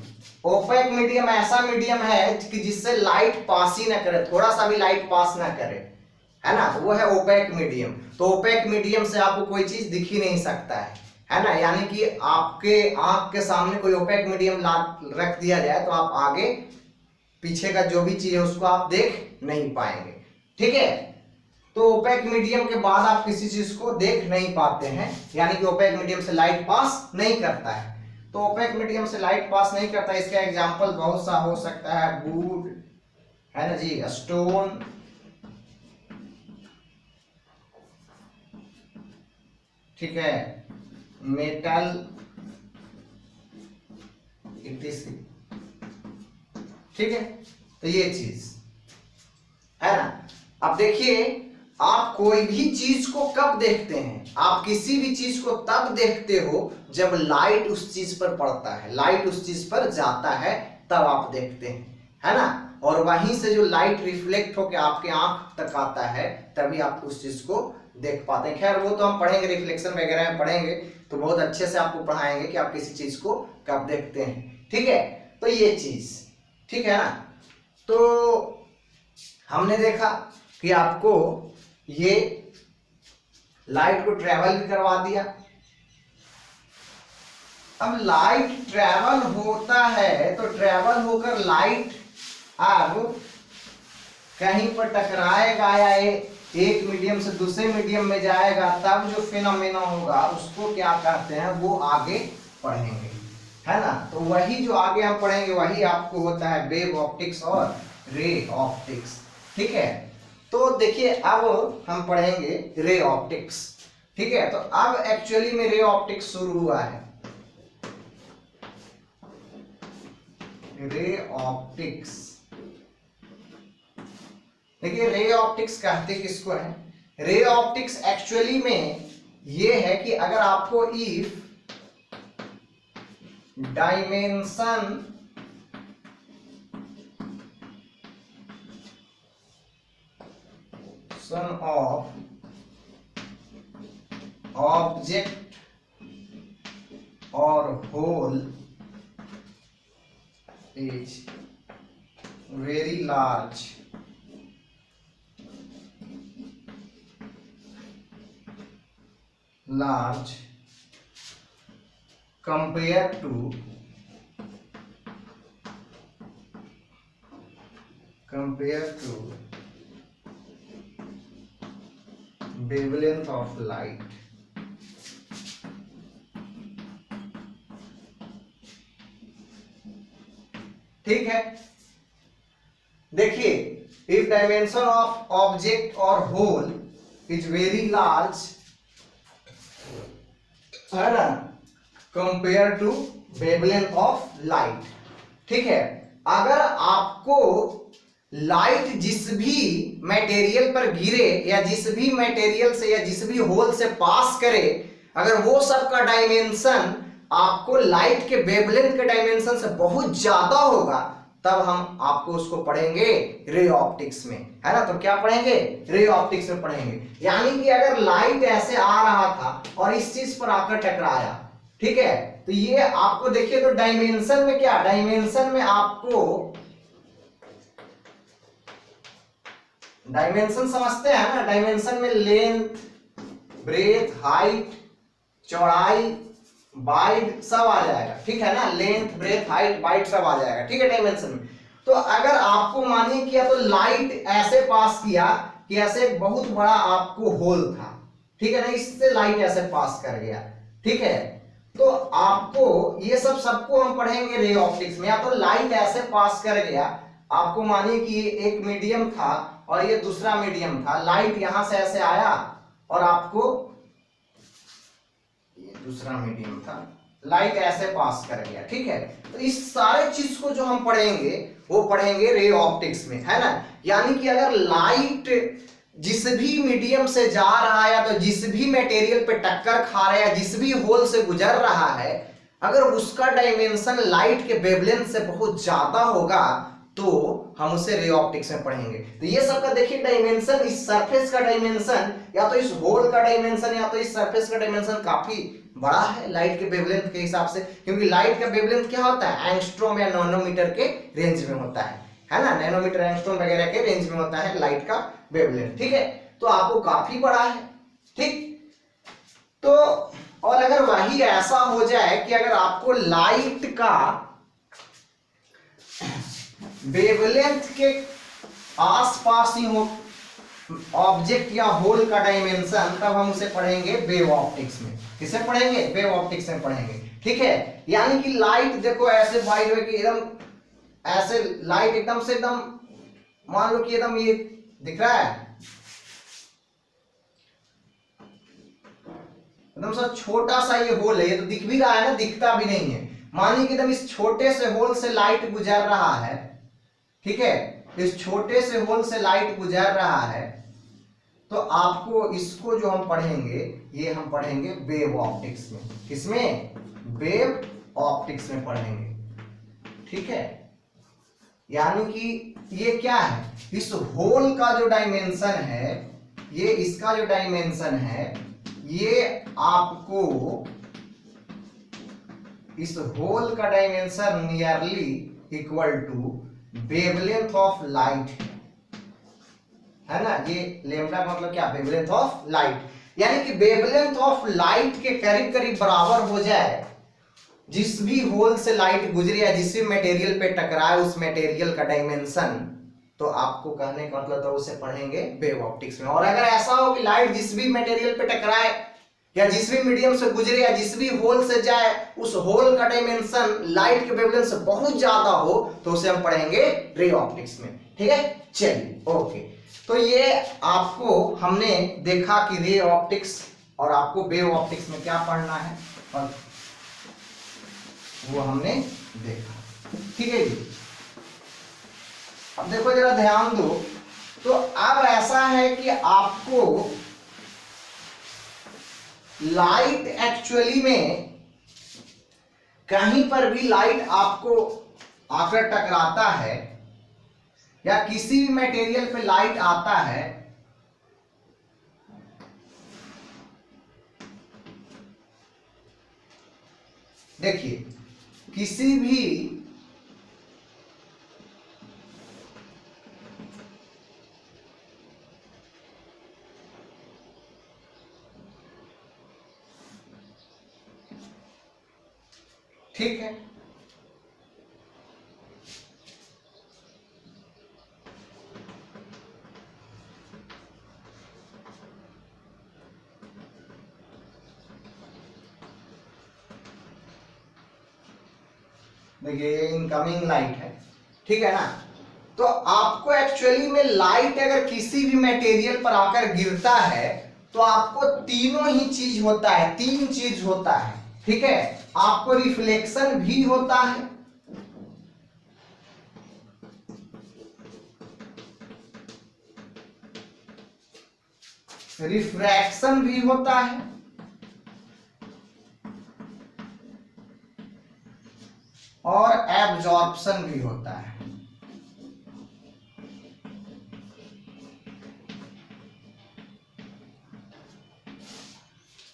opaque medium ऐसा मीडियम है कि जिससे लाइट पास ही ना करे, थोड़ा सा भी लाइट पास ना करे, है ना, वो है ओपेक मीडियम। तो ओपेक मीडियम से आपको कोई चीज दिख ही नहीं सकता है ना, यानी कि आपके आंख के सामने कोई ओपेक मीडियम रख दिया जाए तो आप आगे पीछे का जो भी चीज है उसको आप देख नहीं पाएंगे, ठीक है। तो ओपेक मीडियम के बाद आप किसी चीज को देख नहीं पाते हैं, यानी कि ओपेक मीडियम से लाइट पास नहीं करता है। तो ओपेक मीडियम से लाइट पास नहीं करता, इसका एग्जांपल बहुत सा हो सकता है, वुड, है ना जी, स्टोन, ठीक है, मेटल, ठीक है। तो ये चीज है ना। अब देखिए आप कोई भी चीज को कब देखते हैं? आप किसी भी चीज को तब देखते हो जब लाइट उस चीज पर पड़ता है, लाइट उस चीज पर जाता है, तब आप देखते हैं, है ना। और वहीं से जो लाइट रिफ्लेक्ट होकर आपके आंख तक आता है, तभी आप उस चीज को देख पाते हैं। खैर वो तो हम पढ़ेंगे, रिफ्लेक्शन वगैरह में पढ़ेंगे, तो बहुत अच्छे से आपको पढ़ाएंगे कि आप किसी चीज को कब देखते हैं, ठीक है। तो ये चीज ठीक है ना। तो हमने देखा कि आपको ये लाइट को ट्रेवल भी करवा दिया। अब लाइट ट्रेवल होता है तो ट्रेवल होकर लाइट अब कहीं पर टकराएगा या एक मीडियम से दूसरे मीडियम में जाएगा, तब जो फिनोमेना होगा उसको क्या कहते हैं, वो आगे पढ़ेंगे, है ना। तो वही जो आगे हम पढ़ेंगे वही आपको होता है वेव ऑप्टिक्स और रे ऑप्टिक्स, ठीक है। तो देखिए अब हम पढ़ेंगे रे ऑप्टिक्स, ठीक है। तो अब एक्चुअली में रे ऑप्टिक्स शुरू हुआ है। रे ऑप्टिक्स, देखिए रे ऑप्टिक्स कहते किसको है? रे ऑप्टिक्स एक्चुअली में ये है कि अगर आपको इफ डायमेंशन ऑफ ऑब्जेक्ट और whole is very large compared to wavelength of light, ठीक है। देखिए इफ डायमेंशन ऑफ ऑब्जेक्ट और होल इज वेरी लार्ज, है ना, compare to wavelength of light, ठीक है। अगर आपको लाइट जिस भी मटेरियल पर गिरे या जिस भी मटेरियल से या जिस भी होल से पास करे, अगर वो सब का डायमेंशन आपको लाइट के वेवलेंथ के डायमेंशन से बहुत ज्यादा होगा, तब हम आपको उसको पढ़ेंगे रे ऑप्टिक्स में, है ना। तो क्या पढ़ेंगे? रे ऑप्टिक्स में पढ़ेंगे। यानी कि अगर लाइट ऐसे आ रहा था और इस चीज पर आकर टकराया, ठीक है, तो ये आपको देखिए तो डायमेंशन में क्या, डायमेंशन में आपको डायमेंशन समझते हैं ना, डायमेंशन में लेंथ, ब्रेथ, हाइट, चौड़ाई, वाइड सब आ जाएगा, ठीक है ना। लेंथ, ब्रेथ, हाइट, वाइड सब आ जाएगा, ठीक है, डायमेंशन में। तो अगर आपको मानिए किया तो लाइट ऐसे पास किया कि ऐसे बहुत बड़ा आपको होल था, ठीक है ना, इससे लाइट ऐसे पास कर गया, ठीक है। तो आपको ये सबको हम पढ़ेंगे रे ऑप्टिक्स में। या तो लाइट ऐसे पास कर गया, आपको मानिए कि ये एक मीडियम था और ये दूसरा मीडियम था, लाइट यहां से ऐसे आया और आपको दूसरा मीडियम था, लाइट ऐसे पास कर गया, ठीक है। तो इस सारे चीज को जो हम पढ़ेंगे वो पढ़ेंगे रे ऑप्टिक्स में, है ना। यानी कि अगर लाइट जिस भी मीडियम से जा रहा है या तो जिस भी मटेरियल पे टक्कर खा रहा है या जिस भी होल से गुजर रहा है, अगर उसका डायमेंशन लाइट के वेवलेंथ से बहुत ज्यादा होगा तो हम उसे रे ऑप्टिक्स में पढ़ेंगे। तो ये सब का देखिए डायमेंशन, इस सरफेस का डायमेंशन या तो इस होल का डायमेंशन या तो इस सरफेस का डायमेंशन काफी बड़ा है लाइट के वेवलेंथ के हिसाब से, क्योंकि लाइट का वेवलेंथ क्या होता है, एंगस्ट्रॉम या नैनोमीटर के रेंज में होता है ना, नैनोमीटर, एंगस्ट्रॉम वगैरह के रेंज में होता है लाइट का वेवलेंथ, ठीक है। तो आपको काफी बड़ा है, ठीक। तो और अगर वही ऐसा हो जाए कि अगर आपको लाइट का वेवलेंथ के आसपास ही हो ऑब्जेक्ट या होल का डायमेंशन, तब हम उसे पढ़ेंगे वेव ऑप्टिक्स में। किसे पढ़ेंगे? वेव ऑप्टिक्स में पढ़ेंगे, ठीक है। यानी कि लाइट देखो ऐसे वाइड हो कि एकदम ऐसे लाइट एकदम से एकदम मान लो कि एकदम ये दिख रहा है, एकदम सा छोटा सा ये होल है, ये तो दिख भी रहा है ना, दिखता भी नहीं है। मानिए कि एकदम इस छोटे से होल से लाइट गुजर रहा है, ठीक है, इस छोटे से होल से लाइट गुजर रहा है, तो आपको इसको जो हम पढ़ेंगे, ये हम पढ़ेंगे वेव ऑप्टिक्स में। किसमें? वेव ऑप्टिक्स में पढ़ेंगे, ठीक है। यानी कि ये क्या है, इस होल का जो डायमेंशन है, ये इसका जो डायमेंशन है, ये आपको इस होल का dimension nearly equal to wavelength of light है ना। ये लेम्डा का मतलब क्या? Wavelength of light. यानी कि वेवलेंथ ऑफ लाइट के करीब करीब बराबर हो जाए जिस भी होल से लाइट गुजरे या जिस भी मटेरियल पे टकराए उस मटेरियल का डायमेंशन, तो आपको कहने का मतलब तो उसे पढ़ेंगे वेव ऑप्टिक्स में। और अगर ऐसा हो कि लाइट जिस भी मटेरियल पे टकराए या जिस भी मीडियम से गुजरे या जिस भी होल से जाए उस होल का डायमेंशन लाइट के वेवलेंथ से बहुत ज्यादा हो, तो उसे हम पढ़ेंगे रे ऑप्टिक्स में, ठीक है। चलिए ओके, तो ये आपको हमने देखा कि रे ऑप्टिक्स और आपको वेव ऑप्टिक्स में क्या पढ़ना है, और वो हमने देखा, ठीक है जी। अब देखो जरा ध्यान दो, तो अब ऐसा है कि आपको लाइट एक्चुअली में कहीं पर भी लाइट आपको आकर टकराता है या किसी भी मटेरियल पे लाइट आता है, देखिए किसी भी ठीक है, देखिए ये इनकमिंग लाइट है, ठीक है ना। तो आपको एक्चुअली में लाइट अगर किसी भी मटेरियल पर आकर गिरता है तो आपको तीनों ही चीज होता है, तीन चीज होता है, ठीक है। आपको रिफ्लेक्शन भी होता है, रिफ्रैक्शन भी होता है, और एब्जॉर्प्शन भी होता है।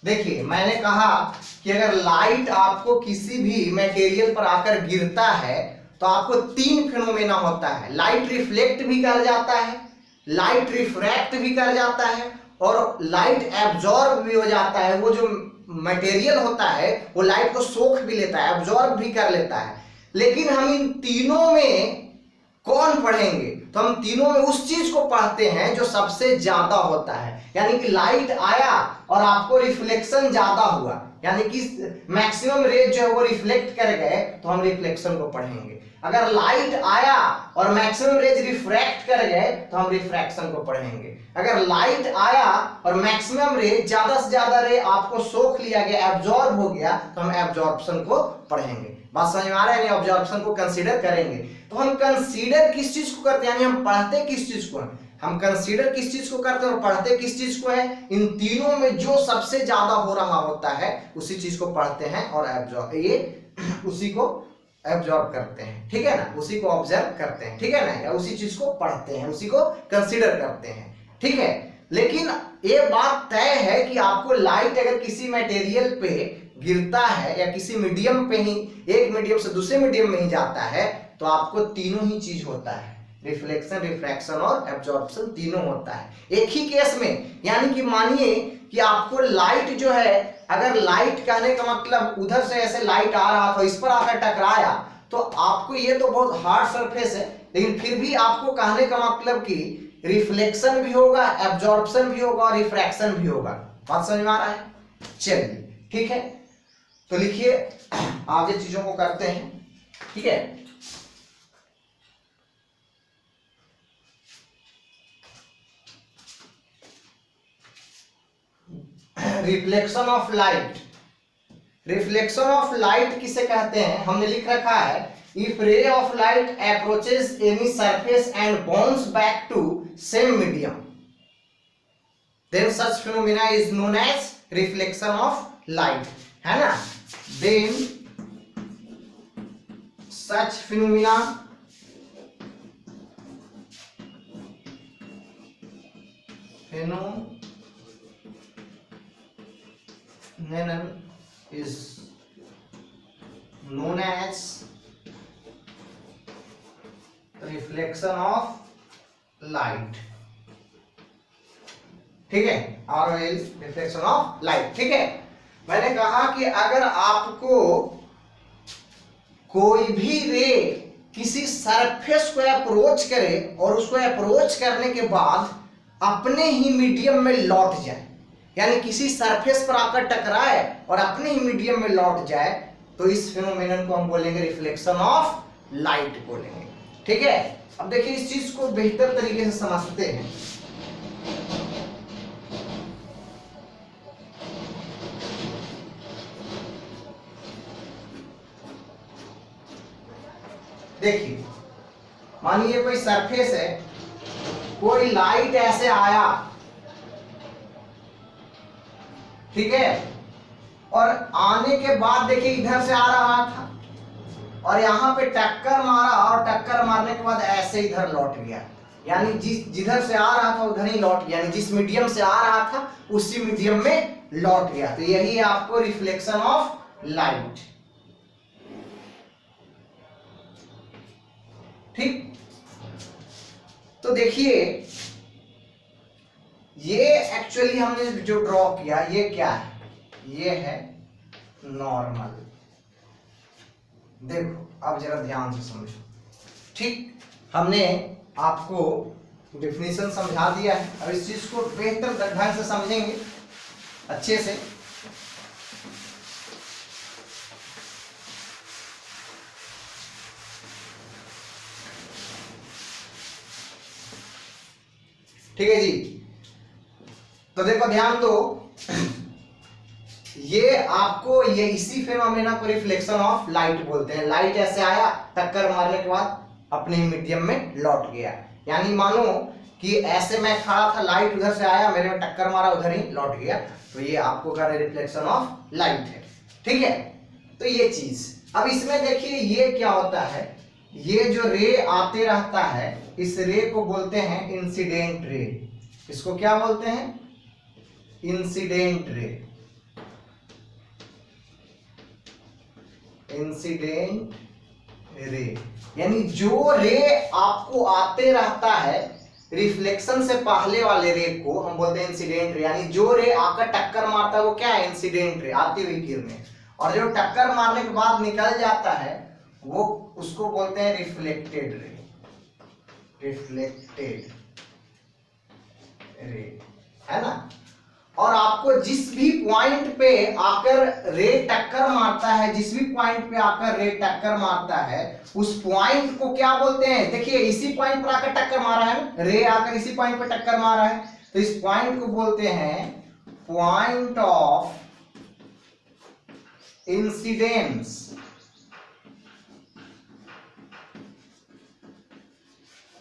देखिए मैंने कहा कि अगर लाइट आपको किसी भी मटेरियल पर आकर गिरता है तो आपको तीन फिनोमेना होता है। लाइट रिफ्लेक्ट भी कर जाता है, लाइट रिफ्रैक्ट भी कर जाता है, और लाइट एब्जॉर्ब भी हो जाता है। वो जो मटेरियल होता है वो लाइट को सोख भी लेता है, एब्जॉर्ब भी कर लेता है। लेकिन हम इन तीनों में कौन पढ़ेंगे? तो हम तीनों में उस चीज को पढ़ते हैं जो सबसे ज्यादा होता है। यानी कि लाइट आया और आपको रिफ्लेक्शन ज्यादा हुआ, यानी कि मैक्सिमम रेज जो है वो रिफ्लेक्ट कर गए, तो हम रिफ्लेक्शन को पढ़ेंगे। अगर लाइट आया और मैक्सिमम रेज रिफ्रैक्ट कर गए तो हम रिफ्रैक्शन को पढ़ेंगे। अगर लाइट आया और मैक्सिमम रे ज्यादा से ज्यादा रे आपको सोख लिया गया, एब्जॉर्ब हो गया, तो हम एब्जॉर्प्शन को पढ़ेंगे। बात समझ में आ रहा है? एब्जॉर्प्शन को कंसीडर करेंगे। तो हम कंसीडर किस चीज को करते हैं, यानी हम पढ़ते किस चीज को हैं? हम कंसीडर किस चीज को करते हैं और पढ़ते किस चीज को है? इन तीनों में जो सबसे ज्यादा हो रहा होता है उसी चीज को पढ़ते हैं और एब्जॉर्ब, ये उसी को एब्जॉर्ब करते हैं, ठीक है ना, उसी को ऑब्जर्व करते हैं, ठीक है ना, या उसी चीज को पढ़ते हैं, उसी को कंसीडर करते हैं, ठीक है। लेकिन ये बात तय है कि आपको लाइट अगर किसी मटेरियल पे गिरता है या किसी मीडियम पे ही, एक मीडियम से दूसरे मीडियम में ही जाता है, तो आपको तीनों ही चीज होता है, रिफ्लेक्शन, रिफ्रैक्शन और एब्जॉर्प्शन तीनों होता है एक ही केस में। यानी कि मानिए कि आपको लाइट जो है, अगर लाइट कहने का मतलब उधर से ऐसे लाइट आ रहा था, इस पर आकर टकराया, तो आपको ये तो बहुत हार्ड सरफेस है, लेकिन फिर भी आपको कहने का मतलब कि रिफ्लेक्शन भी होगा, एब्जॉर्प्शन भी होगा और रिफ्रैक्शन भी होगा। बात समझ में आ रहा है? चलिए ठीक है, तो लिखिए आगे चीजों को करते हैं, ठीक है। Reflection of light, reflection of light किसे कहते हैं? हमने लिख रखा है, if ray of light approaches any surface and bounce back to same medium, then such phenomena is known as reflection of light, है ना। then such phenomena is known as reflection of light, ठीक है, ROL reflection of light, ठीक है। मैंने कहा कि अगर आपको कोई भी रे किसी सरफेस को अप्रोच करे और उसको अप्रोच करने के बाद अपने ही मीडियम में लौट जाए, यानी किसी सरफेस पर आकर टकराए और अपने ही मीडियम में लौट जाए, तो इस फिनोमेनन को हम बोलेंगे रिफ्लेक्शन ऑफ लाइट बोलेंगे, ठीक है। अब देखिए इस चीज को बेहतर तरीके से समझते हैं। देखिए मानिए कोई सरफेस है, कोई लाइट ऐसे आया, ठीक है, और आने के बाद देखिए इधर से आ रहा था और यहां पे टक्कर मारा और टक्कर मारने के बाद ऐसे इधर लौट गया, यानी जिधर से आ रहा था उधर ही लौट गया, यानी जिस मीडियम से आ रहा था उसी मीडियम में लौट गया। तो यही है आपको रिफ्लेक्शन ऑफ लाइट, ठीक। तो देखिए ये एक्चुअली हमने जो ड्रॉ किया ये क्या है, ये है नॉर्मल। देखो अब जरा ध्यान से समझो, ठीक। हमने आपको डेफिनेशन समझा दिया है, अब इस चीज को बेहतर ढंग से समझेंगे अच्छे से। ठीक है जी, तो देखो ध्यान दो, ये आपको ये इसी फेनोमेना को रिफ्लेक्शन ऑफ लाइट बोलते हैं। लाइट ऐसे आया, टक्कर मारने के बाद अपने मीडियम में लौट गया, यानी मानो कि ऐसे मैं खड़ा था, लाइट उधर से आया, मेरे में टक्कर मारा, उधर ही लौट गया, तो ये आपको क्या है, रिफ्लेक्शन ऑफ लाइट है, ठीक है। तो ये चीज, अब इसमें देखिए ये क्या होता है, ये जो रे आते रहता है इस रे को बोलते हैं इंसिडेंट रे। इसको क्या बोलते हैं, इंसिडेंट रे, इंसिडेंट रे, यानी जो रे आपको आते रहता है रिफ्लेक्शन से पहले वाले रे को हम बोलते हैं इंसिडेंट रे, यानी जो रे आकर टक्कर मारता है वो क्या है, इंसिडेंट रे, आती हुई किरणें, और जो टक्कर मारने के बाद निकल जाता है वो उसको बोलते हैं रिफ्लेक्टेड रे, रिफ्लेक्टेड रे, है ना। और आपको जिस भी पॉइंट पे आकर रे टक्कर मारता है, जिस भी पॉइंट पे आकर रे टक्कर मारता है उस पॉइंट को क्या बोलते हैं, देखिए इसी पॉइंट पर आकर टक्कर मारा है, रे आकर इसी पॉइंट पर टक्कर मारा है, तो इस पॉइंट को बोलते हैं पॉइंट ऑफ इंसिडेंस,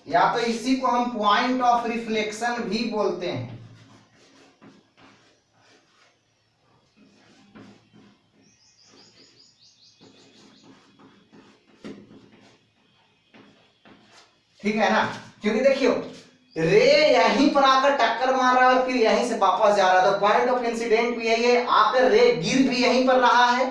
या तो इसी को हम पॉइंट ऑफ रिफ्लेक्शन भी बोलते हैं। ठीक है ना, क्योंकि देखियो रे यहीं पर आकर टक्कर मार रहा है और फिर यहीं से वापस जा रहा है, तो पॉइंट ऑफ इंसिडेंट भी यही है, आकर रे गिर भी यहीं पर रहा है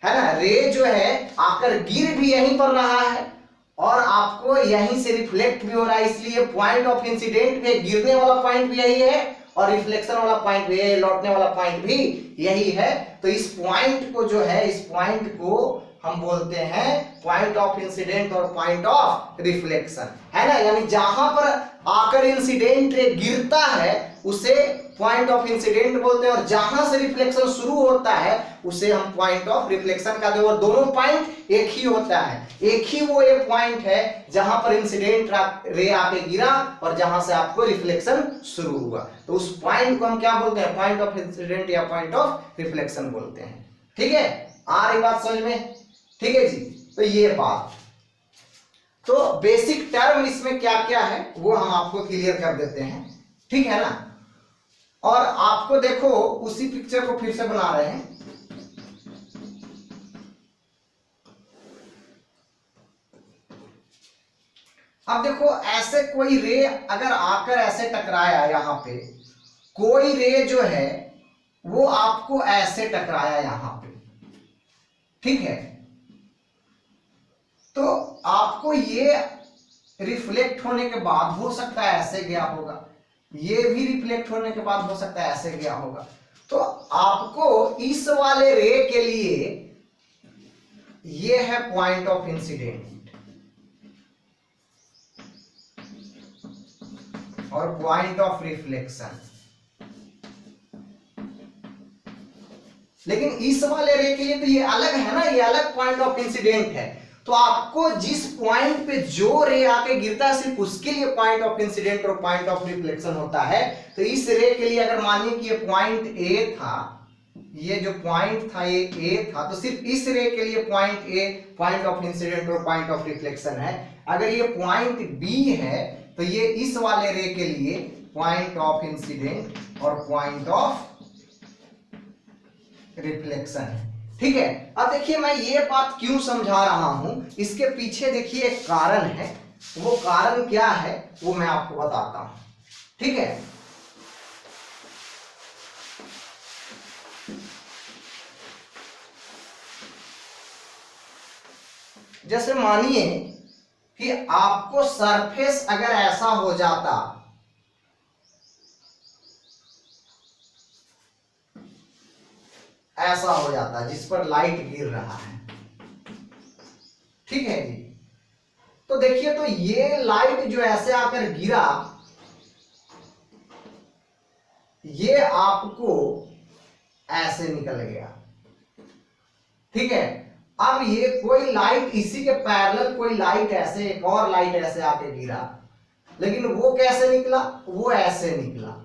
ना, रे जो है आकर गिर भी यहीं पर रहा है और आपको यहीं से रिफ्लेक्ट भी हो रहा है, इसलिए पॉइंट ऑफ इंसिडेंट भी, गिरने वाला पॉइंट भी यही है और रिफ्लेक्शन वाला पॉइंट भी यही, लौटने वाला पॉइंट भी यही है। तो इस पॉइंट को जो है, इस पॉइंट को हम बोलते हैं पॉइंट ऑफ इंसिडेंट और पॉइंट ऑफ रिफ्लेक्शन, है ना, यानी जहां पर आकर इंसिडेंट रे गिरता है उसे पॉइंट ऑफ इंसिडेंट बोलते हैं और जहां से रिफ्लेक्शन शुरू होता है उसे हम पॉइंट ऑफ रिफ्लेक्शन कहते हैं। और दोनों पॉइंट एक ही होता है, एक ही वो एक पॉइंट है जहां पर इंसिडेंट रे आके गिरा और जहां से आपको रिफ्लेक्शन शुरू हुआ, तो उस पॉइंट को हम क्या बोलते हैं, पॉइंट ऑफ इंसिडेंट या पॉइंट ऑफ रिफ्लेक्शन बोलते हैं। ठीक है, आ रही बात समझ में? ठीक है जी, तो ये बात, तो बेसिक टर्म इसमें क्या क्या है वो हम आपको क्लियर कर देते हैं, ठीक है ना। और आपको देखो उसी पिक्चर को फिर से बना रहे हैं। अब देखो ऐसे कोई रे अगर आकर ऐसे टकराया, यहां पे कोई रे जो है वो आपको ऐसे टकराया यहां पे, ठीक है, तो आपको ये रिफ्लेक्ट होने के बाद हो सकता है ऐसे गया होगा, ये भी रिफ्लेक्ट होने के बाद हो सकता है ऐसे गया होगा। तो आपको इस वाले रे के लिए ये है पॉइंट ऑफ इंसिडेंट और पॉइंट ऑफ रिफ्लेक्शन। लेकिन इस वाले रे के लिए तो ये अलग है ना, ये अलग पॉइंट ऑफ इंसिडेंट है। तो आपको जिस पॉइंट पे जो रे आके गिरता है सिर्फ उसके लिए पॉइंट ऑफ इंसिडेंट और पॉइंट ऑफ रिफ्लेक्शन होता है। तो इस रे के लिए अगर मानिए कि ये पॉइंट ए था, ये जो पॉइंट था ये ए था, तो सिर्फ इस रे के लिए point A point of incidence और पॉइंट ऑफ रिफ्लेक्शन है। अगर ये पॉइंट बी है तो ये इस वाले रे के लिए पॉइंट ऑफ इंसिडेंट और पॉइंट ऑफ रिफ्लेक्शन है, ठीक है। अब देखिए मैं ये बात क्यों समझा रहा हूं, इसके पीछे देखिए एक कारण है। वो कारण क्या है वो मैं आपको बताता हूं, ठीक है। जैसे मानिए कि आपको सरफेस अगर ऐसा हो जाता, ऐसा हो जाता जिस पर लाइट गिर रहा है, ठीक है जी। तो देखिए तो ये लाइट जो ऐसे आकर गिरा, ये आपको ऐसे निकल गया, ठीक है। अब ये कोई लाइट इसी के पैरेलल कोई लाइट ऐसे, एक और लाइट ऐसे आके गिरा, लेकिन वो कैसे निकला, वो ऐसे निकला,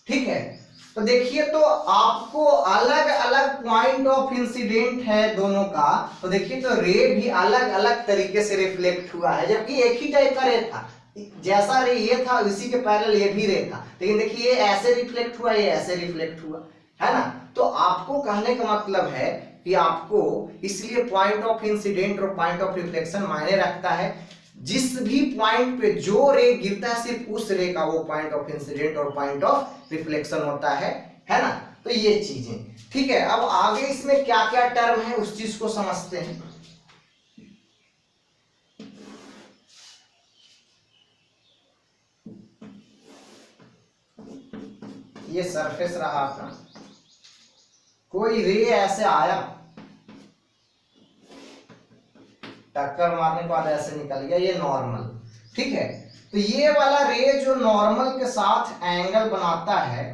ठीक है। तो देखिए तो आपको अलग अलग पॉइंट ऑफ इंसिडेंट है दोनों का। तो देखिए तो रे भी अलग अलग तरीके से रिफ्लेक्ट हुआ है, जबकि एक ही टाइप का रे था, जैसा रे ये था उसी के पैरेलल ये भी रे था, लेकिन देखिए ये ऐसे रिफ्लेक्ट हुआ, ये ऐसे रिफ्लेक्ट हुआ, है ना। तो आपको कहने का मतलब है कि आपको इसलिए पॉइंट ऑफ इंसिडेंट और पॉइंट ऑफ रिफ्लेक्शन मायने रखता है। जिस भी पॉइंट पे जो रे गिरता है सिर्फ उस रे का वो पॉइंट ऑफ इंसिडेंट और पॉइंट ऑफ रिफ्लेक्शन होता है ना। तो ये चीजें, ठीक है। अब आगे इसमें क्या क्या टर्म है उस चीज को समझते हैं। ये सरफेस रहा था, कोई रे ऐसे आया, टक्कर मारने के बाद ऐसे निकल गया, ये नॉर्मल, ठीक है। तो ये वाला रे जो नॉर्मल के साथ एंगल बनाता है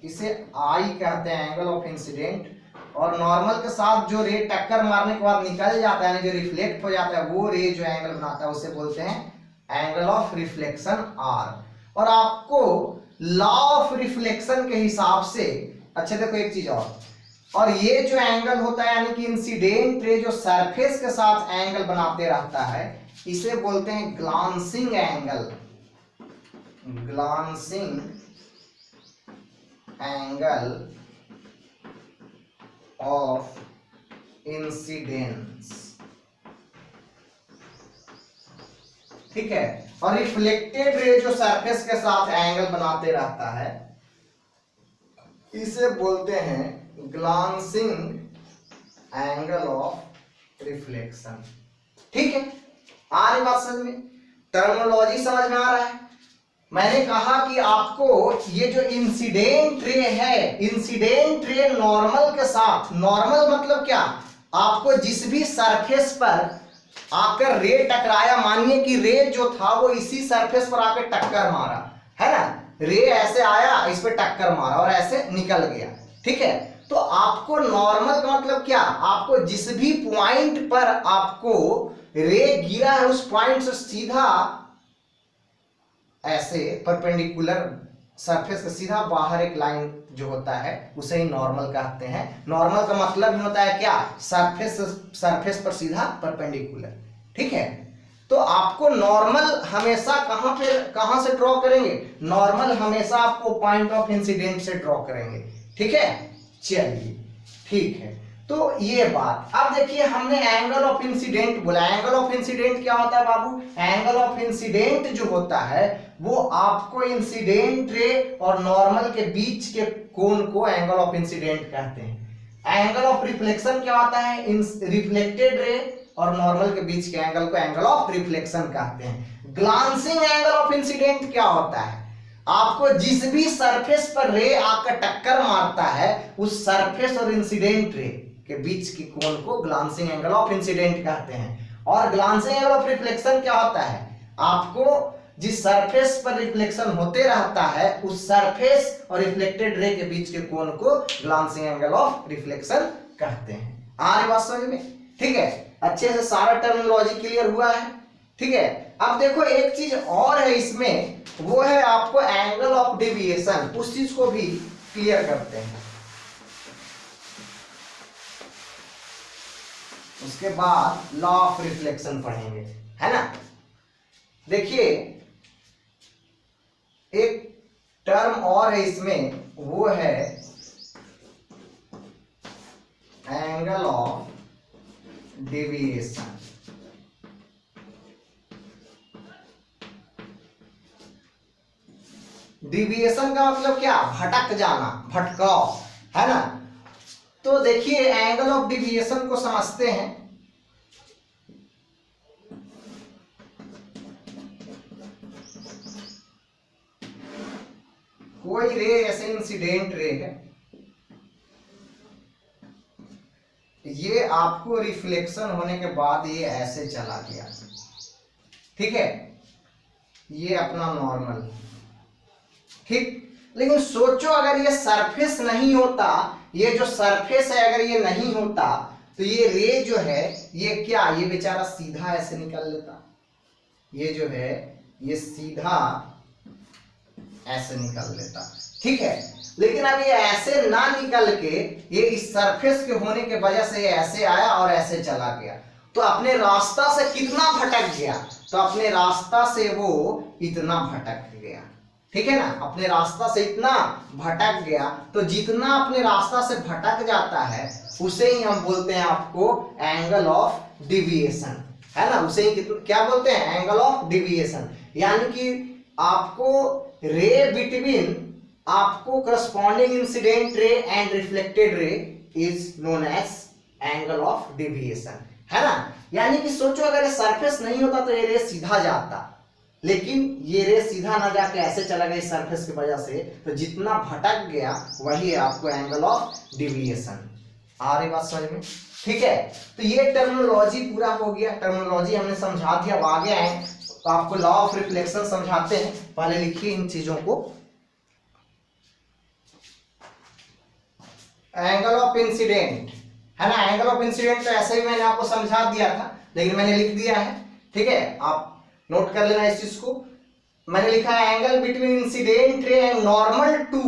इसे आई कहते हैं, एंगल ऑफ इंसिडेंट। और नॉर्मल के साथ जो रे टक्कर मारने के बाद निकल जाता है, जो रिफ्लेक्ट हो जाता है, वो रे जो एंगल बनाता है उसे बोलते हैं एंगल ऑफ रिफ्लेक्शन आर। और आपको लॉ ऑफ रिफ्लेक्शन के हिसाब से, अच्छा देखो एक चीज और ये जो एंगल होता है यानी कि इंसिडेंट रे जो सरफेस के साथ एंगल बनाते रहता है इसे बोलते हैं glancing angle, glancing angle of incidence, ठीक है। और रिफ्लेक्टेड रे जो सरफेस के साथ एंगल बनाते रहता है इसे बोलते हैं ग्लांसिंग एंगल ऑफ रिफ्लेक्शन, ठीक है। आ रही बात समझ में, टर्मिनोलॉजी समझ में आ रहा है। मैंने कहा कि आपको ये जो इंसिडेंट रे है, इंसिडेंट रे नॉर्मल के साथ, नॉर्मल मतलब क्या, आपको जिस भी सरफेस पर आकर रे टकराया, मानिए कि रे जो था वो इसी सरफेस पर आकर टक्कर मारा, है ना। रे ऐसे आया, इस पे टक्कर मारा और ऐसे निकल गया, ठीक है। तो आपको नॉर्मल का मतलब क्या, आपको जिस भी पॉइंट पर आपको रे गिरा है उस पॉइंट से सीधा ऐसे परपेंडिकुलर सरफेस के सीधा बाहर एक लाइन जो होता है उसे ही नॉर्मल कहते हैं। नॉर्मल का मतलब ही होता है क्या, सरफेस पर सीधा परपेंडिकुलर, ठीक है। तो आपको नॉर्मल हमेशा कहां से ड्रॉ करेंगे, नॉर्मल हमेशा आपको पॉइंट ऑफ इंसिडेंट से ड्रॉ करेंगे, ठीक है। चलिए ठीक है, तो ये बात। अब देखिए हमने एंगल ऑफ इंसिडेंट बोला, एंगल ऑफ इंसिडेंट क्या होता है बाबू, एंगल ऑफ इंसिडेंट जो होता है वो आपको इंसिडेंट रे और नॉर्मल के बीच के कोण को एंगल ऑफ इंसिडेंट कहते हैं। एंगल ऑफ रिफ्लेक्शन क्या होता है, रिफ्लेक्टेड रे और नॉर्मल के बीच के एंगल को एंगल ऑफ रिफ्लेक्शन कहते हैं। ग्लांसिंग एंगल ऑफ इंसिडेंट क्या होता है, आपको जिस भी सरफेस पर रे आकर टक्कर मारता है उस सरफेस और इंसिडेंट रे के बीच के कोण को ग्लांसिंग एंगल ऑफ इंसिडेंट कहते हैं। और ग्लांसिंग एंगल ऑफ रिफ्लेक्शन क्या होता है, आपको जिस सरफेस पर रिफ्लेक्शन होते रहता है उस सरफेस और रिफ्लेक्टेड रे के बीच के कोण को ग्लांसिंग एंगल ऑफ रिफ्लेक्शन कहते हैं। आ रही बात समझ में, ठीक है। अच्छे से सारा टर्मिनोलॉजी क्लियर हुआ है, ठीक है। अब देखो एक चीज और है इसमें, वो है आपको एंगल ऑफ डेविएशन, उस चीज को भी क्लियर करते हैं। उसके बाद लॉ ऑफ रिफ्लेक्शन पढ़ेंगे, है ना। देखिए एक टर्म और है इसमें, वो है एंगल ऑफ डेविएशन। डेविएशन का मतलब क्या, भटक जाना, भटकाव, है ना। तो देखिए एंगल ऑफ डेविएशन को समझते हैं। कोई रे ऐसे इंसिडेंट रे है, ये आपको रिफ्लेक्शन होने के बाद ये ऐसे चला गया, ठीक है, ये अपना नॉर्मल, ठीक। लेकिन सोचो अगर ये सरफेस नहीं होता, ये जो सरफेस है अगर ये नहीं होता तो ये रे जो है ये क्या, ये बेचारा सीधा ऐसे निकल लेता, ये जो है ये सीधा ऐसे निकल लेता, ठीक है। लेकिन अब ये ऐसे ना निकल के ये इस सरफेस के होने के वजह से ये ऐसे आया और ऐसे चला गया, तो अपने रास्ता से कितना भटक गया, तो अपने रास्ता से वो इतना भटक गया, ठीक है ना। अपने रास्ता से इतना भटक गया, तो जितना अपने रास्ता से भटक जाता है उसे ही हम बोलते हैं आपको एंगल ऑफ डेविएशन, है ना। उसे ही क्या बोलते हैं, एंगल ऑफ डेविएशन। यानी कि आपको रे बिटवीन आपको corresponding incident ray and reflected ray is known as angle of deviation, है ना। यानी कि सोचो अगर ये सरफेस नहीं होता तो ये रे सीधा जाता, लेकिन ये रे सीधा ना जाके ऐसे चला गया इस सरफेस की वजह से, तो जितना भटक गया वही है आपको एंगल ऑफ डेविएशन। आ रही बात समझ में, ठीक है। तो ये टर्मिनोलॉजी पूरा हो गया, टर्मिनोलॉजी हमने समझा दिया। अब आगे आए तो आपको लॉ ऑफ रिफ्लेक्शन समझाते हैं। पहले लिखिए इन चीजों को, एंगल ऑफ इंसिडेंट, है ना। एंगल ऑफ इंसिडेंट तो ऐसे ही मैंने आपको समझा दिया था, लेकिन मैंने लिख दिया है, ठीक है। आप नोट कर लेना इस चीज को। मैंने लिखा है angle between incident ray and normal to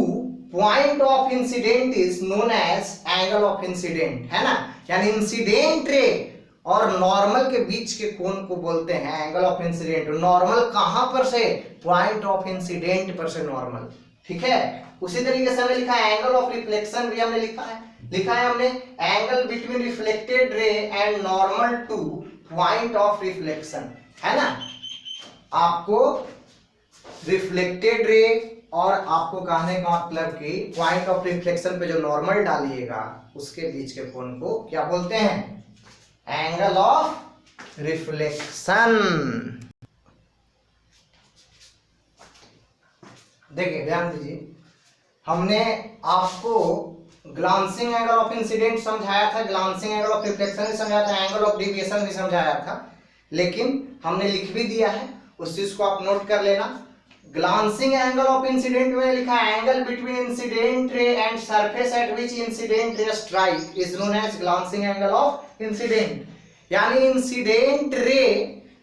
point of incidence is known as angle of incidence, है ना। यानी इंसिडेंट रे और नॉर्मल के बीच के कोण को बोलते हैं एंगल ऑफ इंसिडेंट। नॉर्मल कहां पर से, पॉइंट ऑफ इंसिडेंट पर से नॉर्मल, ठीक है। उसी तरीके से हमने लिखा है एंगल ऑफ रिफ्लेक्शन भी हमने लिखा है हमने angle between reflected ray and normal to point of reflection, है ना। आपको रिफ्लेक्टेड रे और आपको कहने का मतलब कि पॉइंट ऑफ रिफ्लेक्शन पे जो नॉर्मल डालिएगा उसके बीच के कोण को क्या बोलते हैं, एंगल ऑफ रिफ्लेक्शन। देखिए ध्यान दीजिए, हमने आपको ग्लांसिंग एंगल ऑफ इंसिडेंट समझाया था, ग्लांसिंग एंगल ऑफ रिफ्लेक्शन भी समझाया था, एंगल ऑफ डेविएशन भी समझाया था, लेकिन हमने लिख भी दिया है, उस चीज को आप नोट कर लेना। ग्लांसिंग एंगल ऑफ इंसिडेंट में लिखा है angle between incident ray and surface at which incident ray strike is known as glancing angle of incidence. यानी इंसिडेंट रे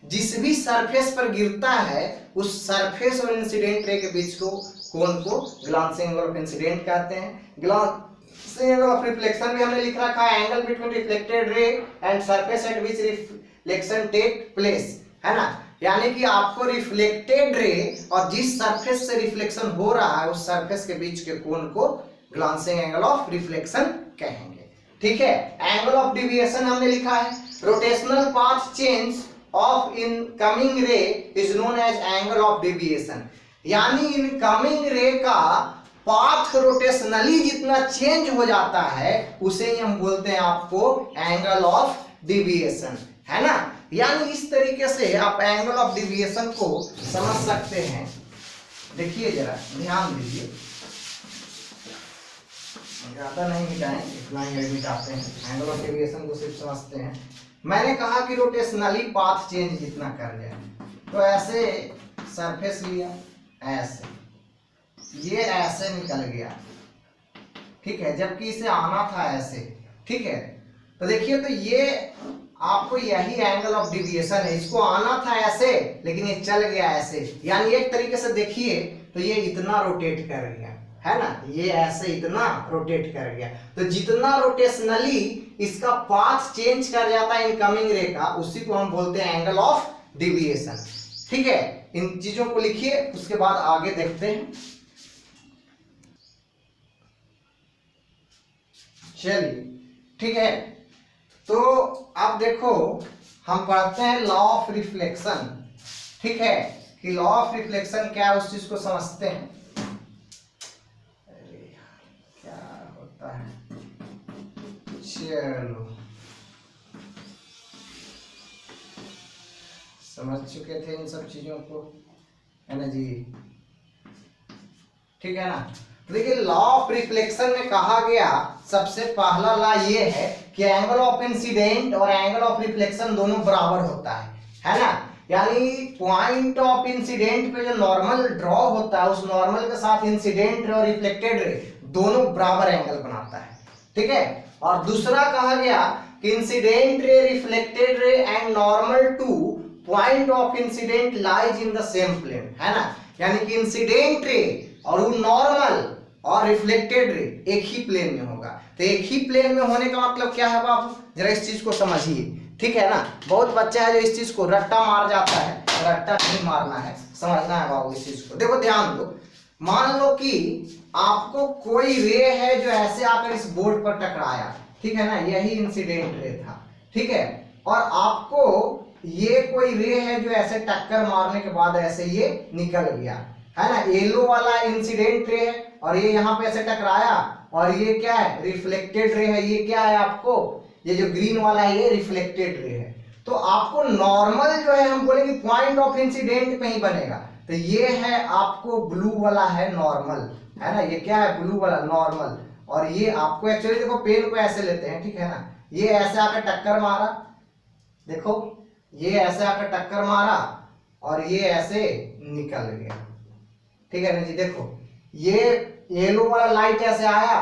जिस भी सरफेस पर गिरता है उस सरफेस और इंसिडेंट रे के बीच को कोण को ग्लांसिंग एंगल ऑफ इंसिडेंट कहते हैं। ग्लांसिंग एंगल ऑफ रिफ्लेक्शन भी हमने लिख रखा है angle between reflected ray and surface at which reflection take place, है ना। यानी कि आपको रिफ्लेक्टेड रे और जिस सरफेस से रिफ्लेक्शन हो रहा है उस सरफेस के बीच के कोण को ग्लांसिंग एंगल ऑफ रिफ्लेक्शन कहेंगे। ठीक है, एंगल ऑफ डिविएशन हमने लिखा है, rotational path change of incoming ray is known as angle of deviation. यानी इनकमिंग रे का पाथ रोटेशनली जितना चेंज हो जाता है उसे ही हम बोलते हैं आपको एंगल ऑफ डिविएशन, है ना। यानी इस तरीके से आप एंगल ऑफ डिविएशन को समझ सकते हैं। देखिए जरा ध्यान दीजिए, ज्यादा नहीं मिटाएं, इतना ही मिटाते हैं, एंगल ऑफ डिविएशन को सिर्फ समझते हैं। मैंने कहा कि रोटेशनली पाथ चेंज जितना कर जाए, तो ऐसे सरफेस लिया, ऐसे ये ऐसे निकल गया, ठीक है, जबकि इसे आना था ऐसे, ठीक है। तो देखिए, तो ये आपको यही एंगल ऑफ डिविएशन है, इसको आना था ऐसे लेकिन ये चल गया ऐसे, यानी एक तरीके से देखिए तो ये इतना रोटेट कर गया, है ना, ये ऐसे इतना रोटेट कर गया। तो जितना रोटेशनली इसका पाथ चेंज कर जाता है इनकमिंग रे का, उसी को हम बोलते हैं एंगल ऑफ डिविएशन। ठीक है, इन चीजों को लिखिए, उसके बाद आगे देखते हैं। चलिए, ठीक है, तो अब देखो हम पढ़ते हैं लॉ ऑफ रिफ्लेक्शन। ठीक है, कि लॉ ऑफ रिफ्लेक्शन क्या है उस चीज को समझते हैं। अरे क्या होता है, चलो समझ चुके थे इन सब चीजों को, है ना जी। ठीक है ना। तो देखिए, लॉ ऑफ रिफ्लेक्शन में कहा गया सबसे पहला लॉ ये है कि एंगल ऑफ इंसिडेंट और एंगल ऑफ रिफ्लेक्शन दोनों बराबर होता है ना। यानी पॉइंट ऑफ इंसिडेंट पे जो नॉर्मल ड्रॉ होता है उस नॉर्मल के साथ इंसिडेंट रे और रिफ्लेक्टेड रे दोनों बराबर एंगल बनाता है। ठीक है, और दूसरा कहा गया कि incident ray, reflected ray and normal to point of incidence lies in the same plane, है ना। यानी कि इंसिडेंट रे और वो नॉर्मल और रिफ्लेक्टेड रे एक ही प्लेन में होगा। तो एक ही प्लेन में होने का मतलब क्या है बाबू, जरा इस चीज को समझिए। ठीक है ना, बहुत बच्चा है जो इस चीज को रट्टा मार जाता है, रट्टा नहीं मारना है, समझना है बाबू इस चीज को। देखो ध्यान दो, मान लो कि आपको कोई रे है जो ऐसे आकर इस बोर्ड पर टकराया, ठीक है ना, यही इंसिडेंट रे था, ठीक है, और आपको ये कोई रे है जो ऐसे टक्कर मारने के बाद ऐसे ये निकल गया, है ना। येलो वाला इंसिडेंट रे है और ये यहाँ पे ऐसे टकराया, और ये क्या है, रिफ्लेक्टेड रे है। ये क्या है आपको, ये जो ग्रीन वाला है ये रिफ्लेक्टेड रे है। तो आपको नॉर्मल जो है हम बोलेंगे पॉइंट ऑफ इंसिडेंट पे ही बनेगा। तो ये है आपको ब्लू वाला है नॉर्मल, है ना, ये क्या है, ब्लू वाला नॉर्मल। और ये आपको एक्चुअली देखो पेन को ऐसे लेते हैं, ठीक है ना, ये ऐसे आकर टक्कर मारा, देखो ये ऐसे आकर टक्कर मारा और ये ऐसे निकल गया, ठीक है ना जी। देखो ये येलो वाला लाइट ऐसे आया,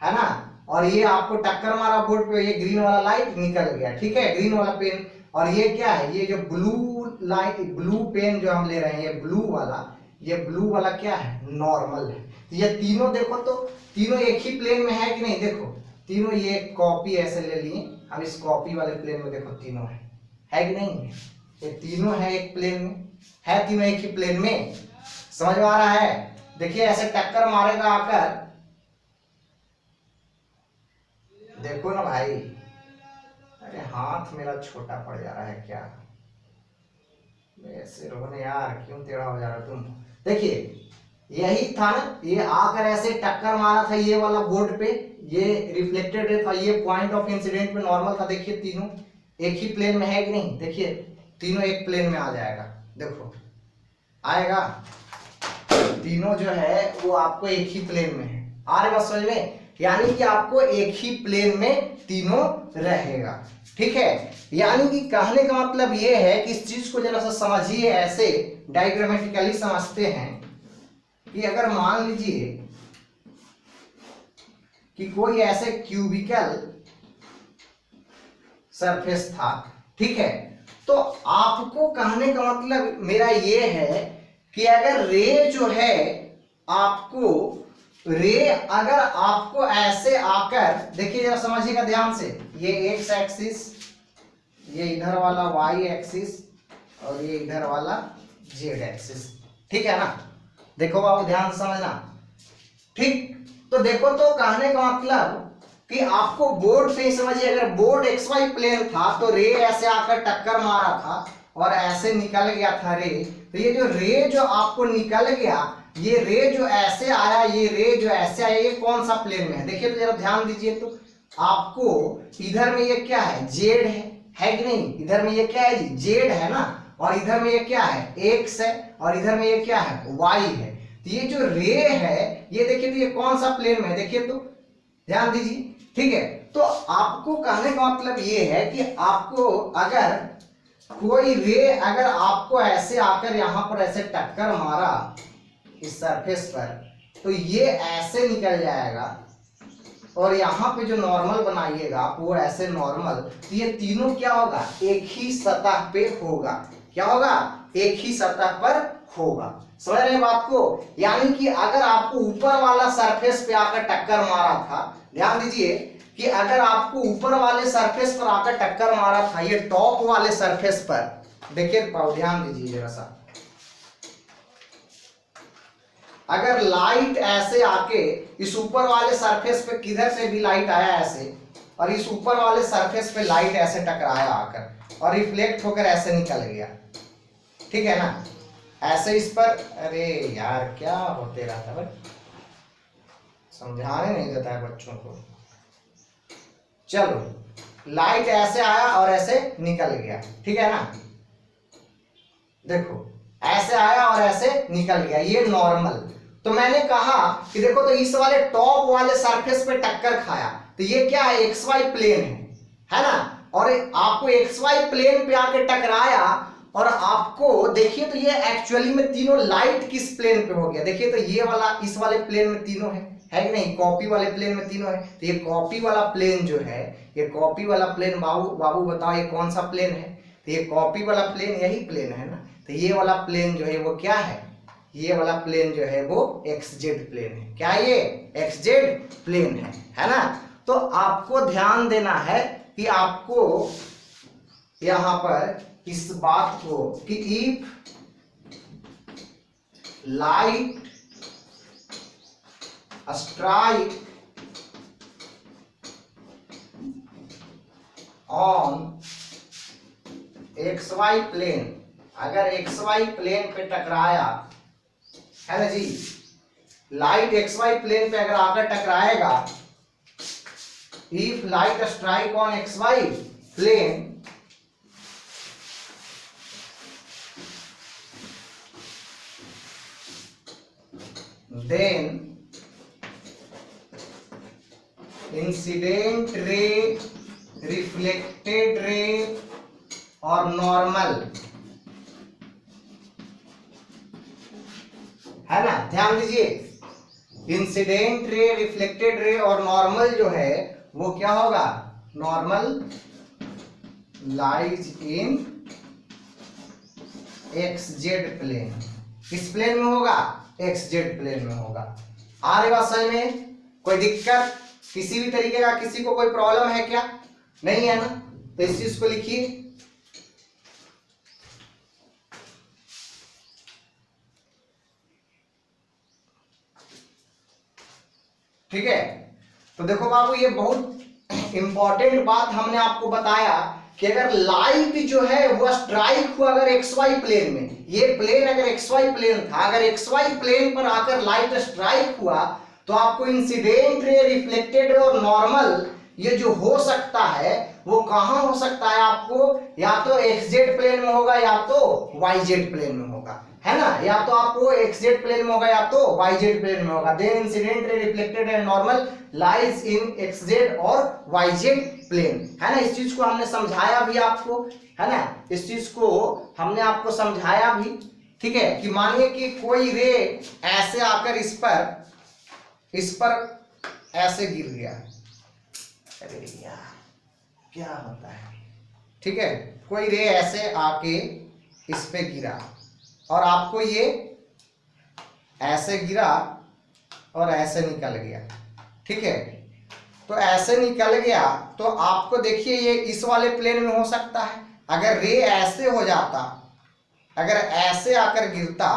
है ना, और ये आपको टक्कर मारा बोर्ड पे, ये ग्रीन वाला लाइट निकल गया, ठीक है, ग्रीन वाला पेन। और ये क्या है, ये जो ब्लू लाइट, ब्लू पेन जो हम ले रहे हैं, ये ब्लू वाला क्या है, नॉर्मल है। तो ये तीनों देखो तो तीनों एक ही प्लेन में है कि नहीं, देखो तीनों ये कॉपी ऐसे ले लिए हम, इस कॉपी वाले प्लेन में देखो तीनों है कि नहीं, ये तीनों है एक प्लेन में, है तीनों एक ही प्लेन में, समझ में आ रहा है। देखिए ऐसे टक्कर मारेगा आकर, देखो ना भाई, अरे हाथ मेरा छोटा पड़ जा रहा है क्या, ऐसे रहो ना यार, क्यों टेढ़ा हो जा रहा तुम। देखिए यही था ना, ये आकर ऐसे टक्कर मारा था ये वाला बोर्ड पे, ये रिफ्लेक्टेड रे था, ये पॉइंट ऑफ इंसिडेंट में नॉर्मल था। देखिए तीनों एक ही प्लेन में है कि नहीं, देखिए तीनों एक प्लेन में आ जाएगा, देखो आएगा, तीनों जो है वो आपको एक ही प्लेन में है। आ रही बात समझ में, यानी कि आपको एक ही प्लेन में तीनों रहेगा, ठीक है। यानी कि कहने का मतलब ये है कि इस चीज को जरा सा समझिए, ऐसे डायग्रामेटिकली समझते हैं कि अगर मान लीजिए कि कोई ऐसे क्यूबिकल सरफेस था, ठीक है, तो आपको कहने का मतलब मेरा ये है कि अगर रे जो है आपको, रे अगर आपको ऐसे आकर, देखिए जरा समझिएगा ध्यान से, ये एक्स एक्सिस, ये इधर वाला वाई एक्सिस, और ये इधर वाला जेड एक्सिस, ठीक है ना। देखो बाबू ध्यान से समझना, ठीक। तो देखो, तो कहने का मतलब कि आपको बोर्ड पे ही समझिए, अगर बोर्ड एक्स वाई प्लेन था तो रे ऐसे आकर टक्कर मारा था और ऐसे निकल गया था रे। तो ये जो रे जो आपको निकल गया, ये रे जो ऐसे आया, ये रे जो ऐसे आया, ये कौन सा प्लेन में है देखिए, तो जरा ध्यान दीजिए। तो आपको इधर में ये क्या है, जेड है कि नहीं, इधर में ये क्या है जी, जेड है ना, और इधर में ये क्या है, एक्स है, और इधर में ये क्या है, वाई है। तो ये जो रे है, ये देखिए तो ये कौन सा प्लेन में है देखिए, तो ध्यान दीजिए, ठीक है। तो आपको कहने का मतलब ये है कि आपको अगर कोई रे अगर आपको ऐसे आकर यहां पर ऐसे टक्कर मारा इस सरफेस पर, तो ये ऐसे निकल जाएगा, और यहाँ पे जो नॉर्मल बनाइएगा आप वो ऐसे नॉर्मल, तो ये तीनों क्या होगा, एक ही सतह पे होगा। क्या होगा, एक ही सतह पर होगा। समझ रहे हैं बात को। यानी कि अगर आपको ऊपर वाला सरफेस पे आकर टक्कर मारा था, ध्यान दीजिए कि अगर आपको ऊपर वाले सरफेस पर आकर टक्कर मारा था, ये टॉप वाले सरफेस पर, देखिए ध्यान दीजिए जरा सा, अगर लाइट ऐसे आके इस ऊपर वाले सरफेस पे, किधर से भी लाइट आया ऐसे, और इस ऊपर वाले सरफेस पे लाइट ऐसे टकराया आकर और रिफ्लेक्ट होकर ऐसे निकल गया, ठीक है ना, ऐसे इस पर, अरे यार क्या होते रहता है, समझाने नहीं देता है बच्चों को। चलो, लाइट ऐसे आया और ऐसे निकल गया, ठीक है ना, देखो ऐसे आया और ऐसे निकल गया, ये नॉर्मल। तो मैंने कहा कि देखो, तो इस वाले टॉप वाले सरफेस पे टक्कर खाया, तो ये क्या है, एक्स वाई प्लेन है ना, और आपको एक्स वाई प्लेन पे आके टकराया, और आपको देखिए तो ये एक्चुअली में तीनों लाइट किस प्लेन पे हो गया, देखिए तो ये वाला इस वाले प्लेन में तीनों है कि नहीं, कॉपी वाले प्लेन में तीनों है। तो ये कॉपी वाला प्लेन जो है, ये कॉपी वाला प्लेन, बाबू बताओ ये कौन सा प्लेन है, तो ये कॉपी वाला प्लेन यही प्लेन है ना। तो ये वाला प्लेन जो है वो क्या है, ये वाला प्लेन जो है वो एक्स जेड प्लेन है। क्या ये एक्स जेड प्लेन है ना। तो आपको ध्यान देना है कि आपको यहां पर इस बात को कि if light strike on X Y plane, अगर एक्स वाई प्लेन पे टकराया है ना जी, लाइट एक्स वाई प्लेन पे अगर आकर टकराएगा, if light strike on X Y plane, then incident ray, reflected ray और नॉर्मल, है ना, ध्यान दीजिए, इंसिडेंट रे, रिफ्लेक्टेड रे और नॉर्मल जो है वो क्या होगा, normal lies in X Z plane, किस प्लेन में होगा, एक्स जेड प्लेन में होगा। आ रही बात समझ में, कोई दिक्कत किसी भी तरीके का, किसी को कोई प्रॉब्लम है क्या, नहीं है ना। तो इस चीज को लिखिए, ठीक है। तो देखो बाबू, ये बहुत इंपॉर्टेंट बात हमने आपको बताया कि अगर लाइट जो है वो स्ट्राइक हुआ अगर एक्स वाई प्लेन में, ये प्लेन अगर एक्स वाई प्लेन था, अगर एक्स वाई प्लेन पर आकर लाइट स्ट्राइक हुआ, तो आपको इंसिडेंट रे, रिफ्लेक्टेड रे और नॉर्मल ये जो हो सकता है वो कहां हो सकता है, आपको या तो एक्स जेड प्लेन में होगा या तो वाई जेड प्लेन में होगा, है ना, या तो आपको एक्स जेड प्लेन में होगा या तो वाई जेड प्लेन में होगा। Then incident ray, reflected and normal lies in X Z और वाई जेड प्लेन, है ना। इस चीज को हमने समझाया भी आपको, है ना, इस चीज को हमने आपको समझाया भी, ठीक है। कि मानिए कि कोई रे ऐसे आकर इस पर ऐसे गिर गया, अरे यार क्या होता है, ठीक है, कोई रे ऐसे आके इस पे गिरा और आपको ये ऐसे गिरा और ऐसे निकल गया, ठीक है। तो ऐसे निकल गया तो आपको देखिए ये इस वाले प्लेन में हो सकता है, अगर रे ऐसे हो जाता अगर ऐसे आकर गिरता,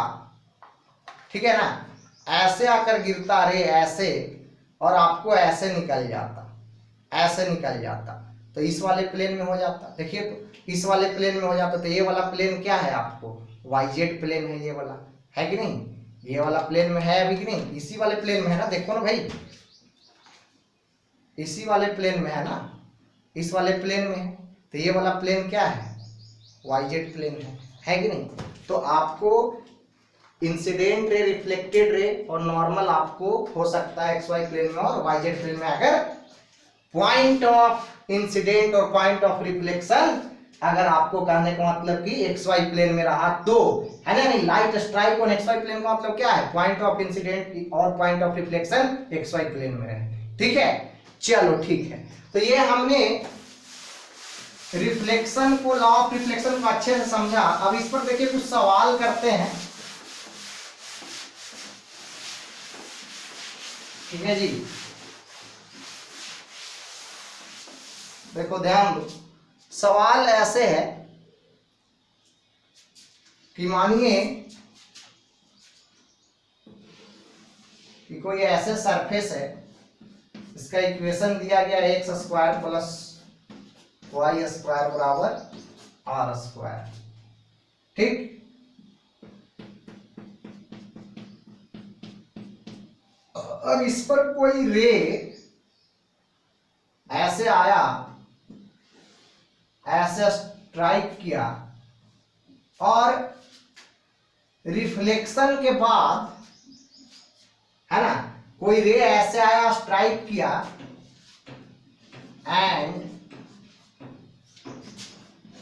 ठीक है ना, ऐसे आकर गिरता रे ऐसे, और आपको ऐसे निकल जाता, ऐसे निकल जाता, तो इस वाले प्लेन में हो जाता। देखिए तो इस वाले प्लेन में हो जाता, तो ये वाला प्लेन क्या है आपको, YZ प्लेन है, ये वाला है कि नहीं, ये वाला प्लेन में है अभी कि नहीं, इसी वाले प्लेन में है ना, देखो ना भाई, इसी वाले प्लेन में है ना, इस वाले प्लेन में है, तो ये वाला प्लेन क्या है, YZ प्लेन है कि नहीं। तो आपको इंसिडेंट रे, रिफ्लेक्टेड रे और नॉर्मल आपको हो सकता है XY प्लेन में और YZ प्लेन में, अगर पॉइंट ऑफ इंसिडेंट और पॉइंट ऑफ रिफ्लेक्शन अगर आपको कहने का मतलब कि XY प्लेन में रहा तो, है ना नहीं, light strike on XY plane का मतलब क्या है, पॉइंट ऑफ इंसिडेंट और point of reflection XY plane में रहे, ठीक है। चलो ठीक है, तो ये हमने रिफ्लेक्शन को, लॉ ऑफ रिफ्लेक्शन को अच्छे से समझा। अब इस पर देखिए कुछ सवाल करते हैं, ठीक है जी। देखो ध्यान दो, सवाल ऐसे है कि मानिए कि कोई ऐसे सरफेस है, इसका इक्वेशन दिया गया x square plus y square बराबर r स्क्वायर, ठीक। अब इस पर कोई रे ऐसे आया, ऐसे स्ट्राइक किया, और रिफ्लेक्शन के बाद, है ना, कोई रे ऐसे आया, स्ट्राइक किया, एंड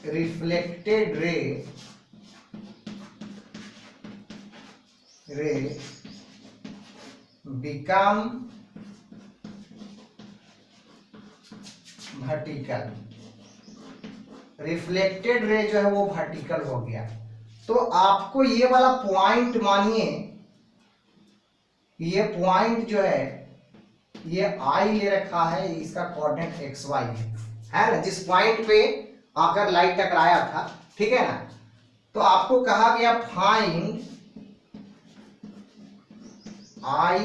रिफ्लेक्टेड रे बिकम वर्टिकल, रिफ्लेक्टेड रे जो है वो वर्टिकल हो गया। तो आपको ये वाला पॉइंट मानिए, ये पॉइंट जो है ये I ले रखा है, इसका कोऑर्डिनेट XY है ना, जिस पॉइंट पे आकर लाइट टकराया था, ठीक है ना। तो आपको कहा गया फाइंड I,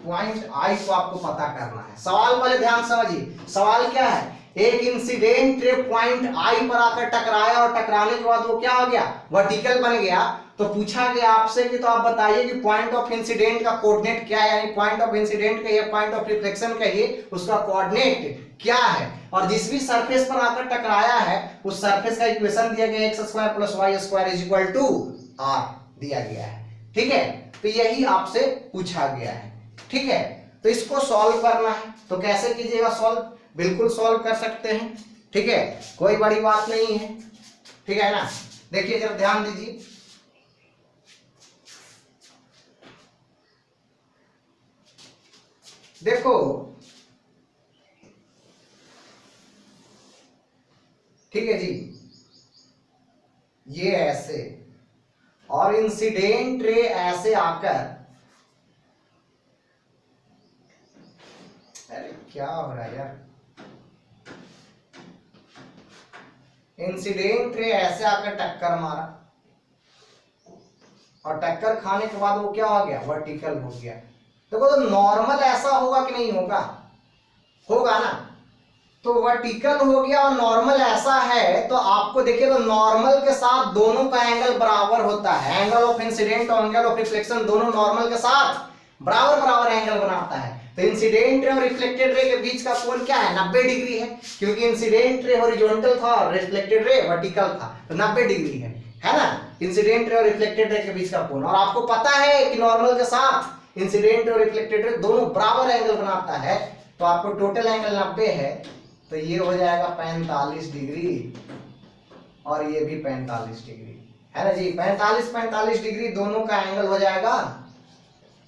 पॉइंट I को आपको पता करना है। सवाल पहले ध्यान समझिए, सवाल क्या है, एक इंसिडेंट रे पॉइंट I पर आकर टकराया और टकराने के बाद वो क्या हो गया, वर्टिकल बन गया। तो पूछा गया आपसे कि तो आप बताइए कि पॉइंट ऑफ इंसिडेंट का कोऑर्डिनेट क्या है, यानी पॉइंट ऑफ इंसिडेंट कहिए, पॉइंट ऑफ रिफ्लेक्शन कहिए, उसका कोऑर्डिनेट क्या है। और जिस भी सरफेस पर आकर टकराया है उस सरफेस का इक्वेशन दिया गया x square plus y square is equal to r दिया गया है, ठीक है। तो यही आपसे पूछा गया है, ठीक है। तो इसको सॉल्व करना है, तो कैसे कीजिएगा सॉल्व, बिल्कुल सॉल्व कर सकते हैं, ठीक है, कोई बड़ी बात नहीं है, ठीक है ना। देखिए जरा ध्यान दीजिए, देखो ठीक है जी, ये ऐसे और इंसिडेंट रे ऐसे आकर, अरे क्या हो रहा है यार, इंसिडेंट रे ऐसे आकर टक्कर मारा और टक्कर खाने के बाद वो क्या हो गया, वर्टिकल हो गया। देखो तो नॉर्मल ऐसा होगा कि नहीं होगा, होगा ना। तो वर्टिकल हो गया और नॉर्मल ऐसा है, तो आपको देखिए तो नॉर्मल के साथ दोनों का एंगल बराबर होता है, एंगल ऑफ इंसिडेंट और एंगल ऑफ रिफ्लेक्शन दोनों नॉर्मल के साथ बराबर बराबर एंगल बनाता है। तो इंसिडेंट रे और रिफ्लेक्टेड रे के बीच का कोण क्या है, 90 डिग्री है, क्योंकि इंसिडेंट रे हॉरिजॉन्टल था और रिफ्लेक्टेड रे वर्टिकल था, तो 90 डिग्री है ना, इंसिडेंट रे और रिफ्लेक्टेड रे के बीच का कोण। और आपको पता है कि नॉर्मल के साथ इंसिडेंट और रिफ्लेक्टेड रे दोनों बराबर एंगल बनाता है, तो आपको टोटल एंगल 90 है, तो ये हो जाएगा 45 डिग्री और ये भी 45 डिग्री, है ना जी। 45 डिग्री दोनों का एंगल हो जाएगा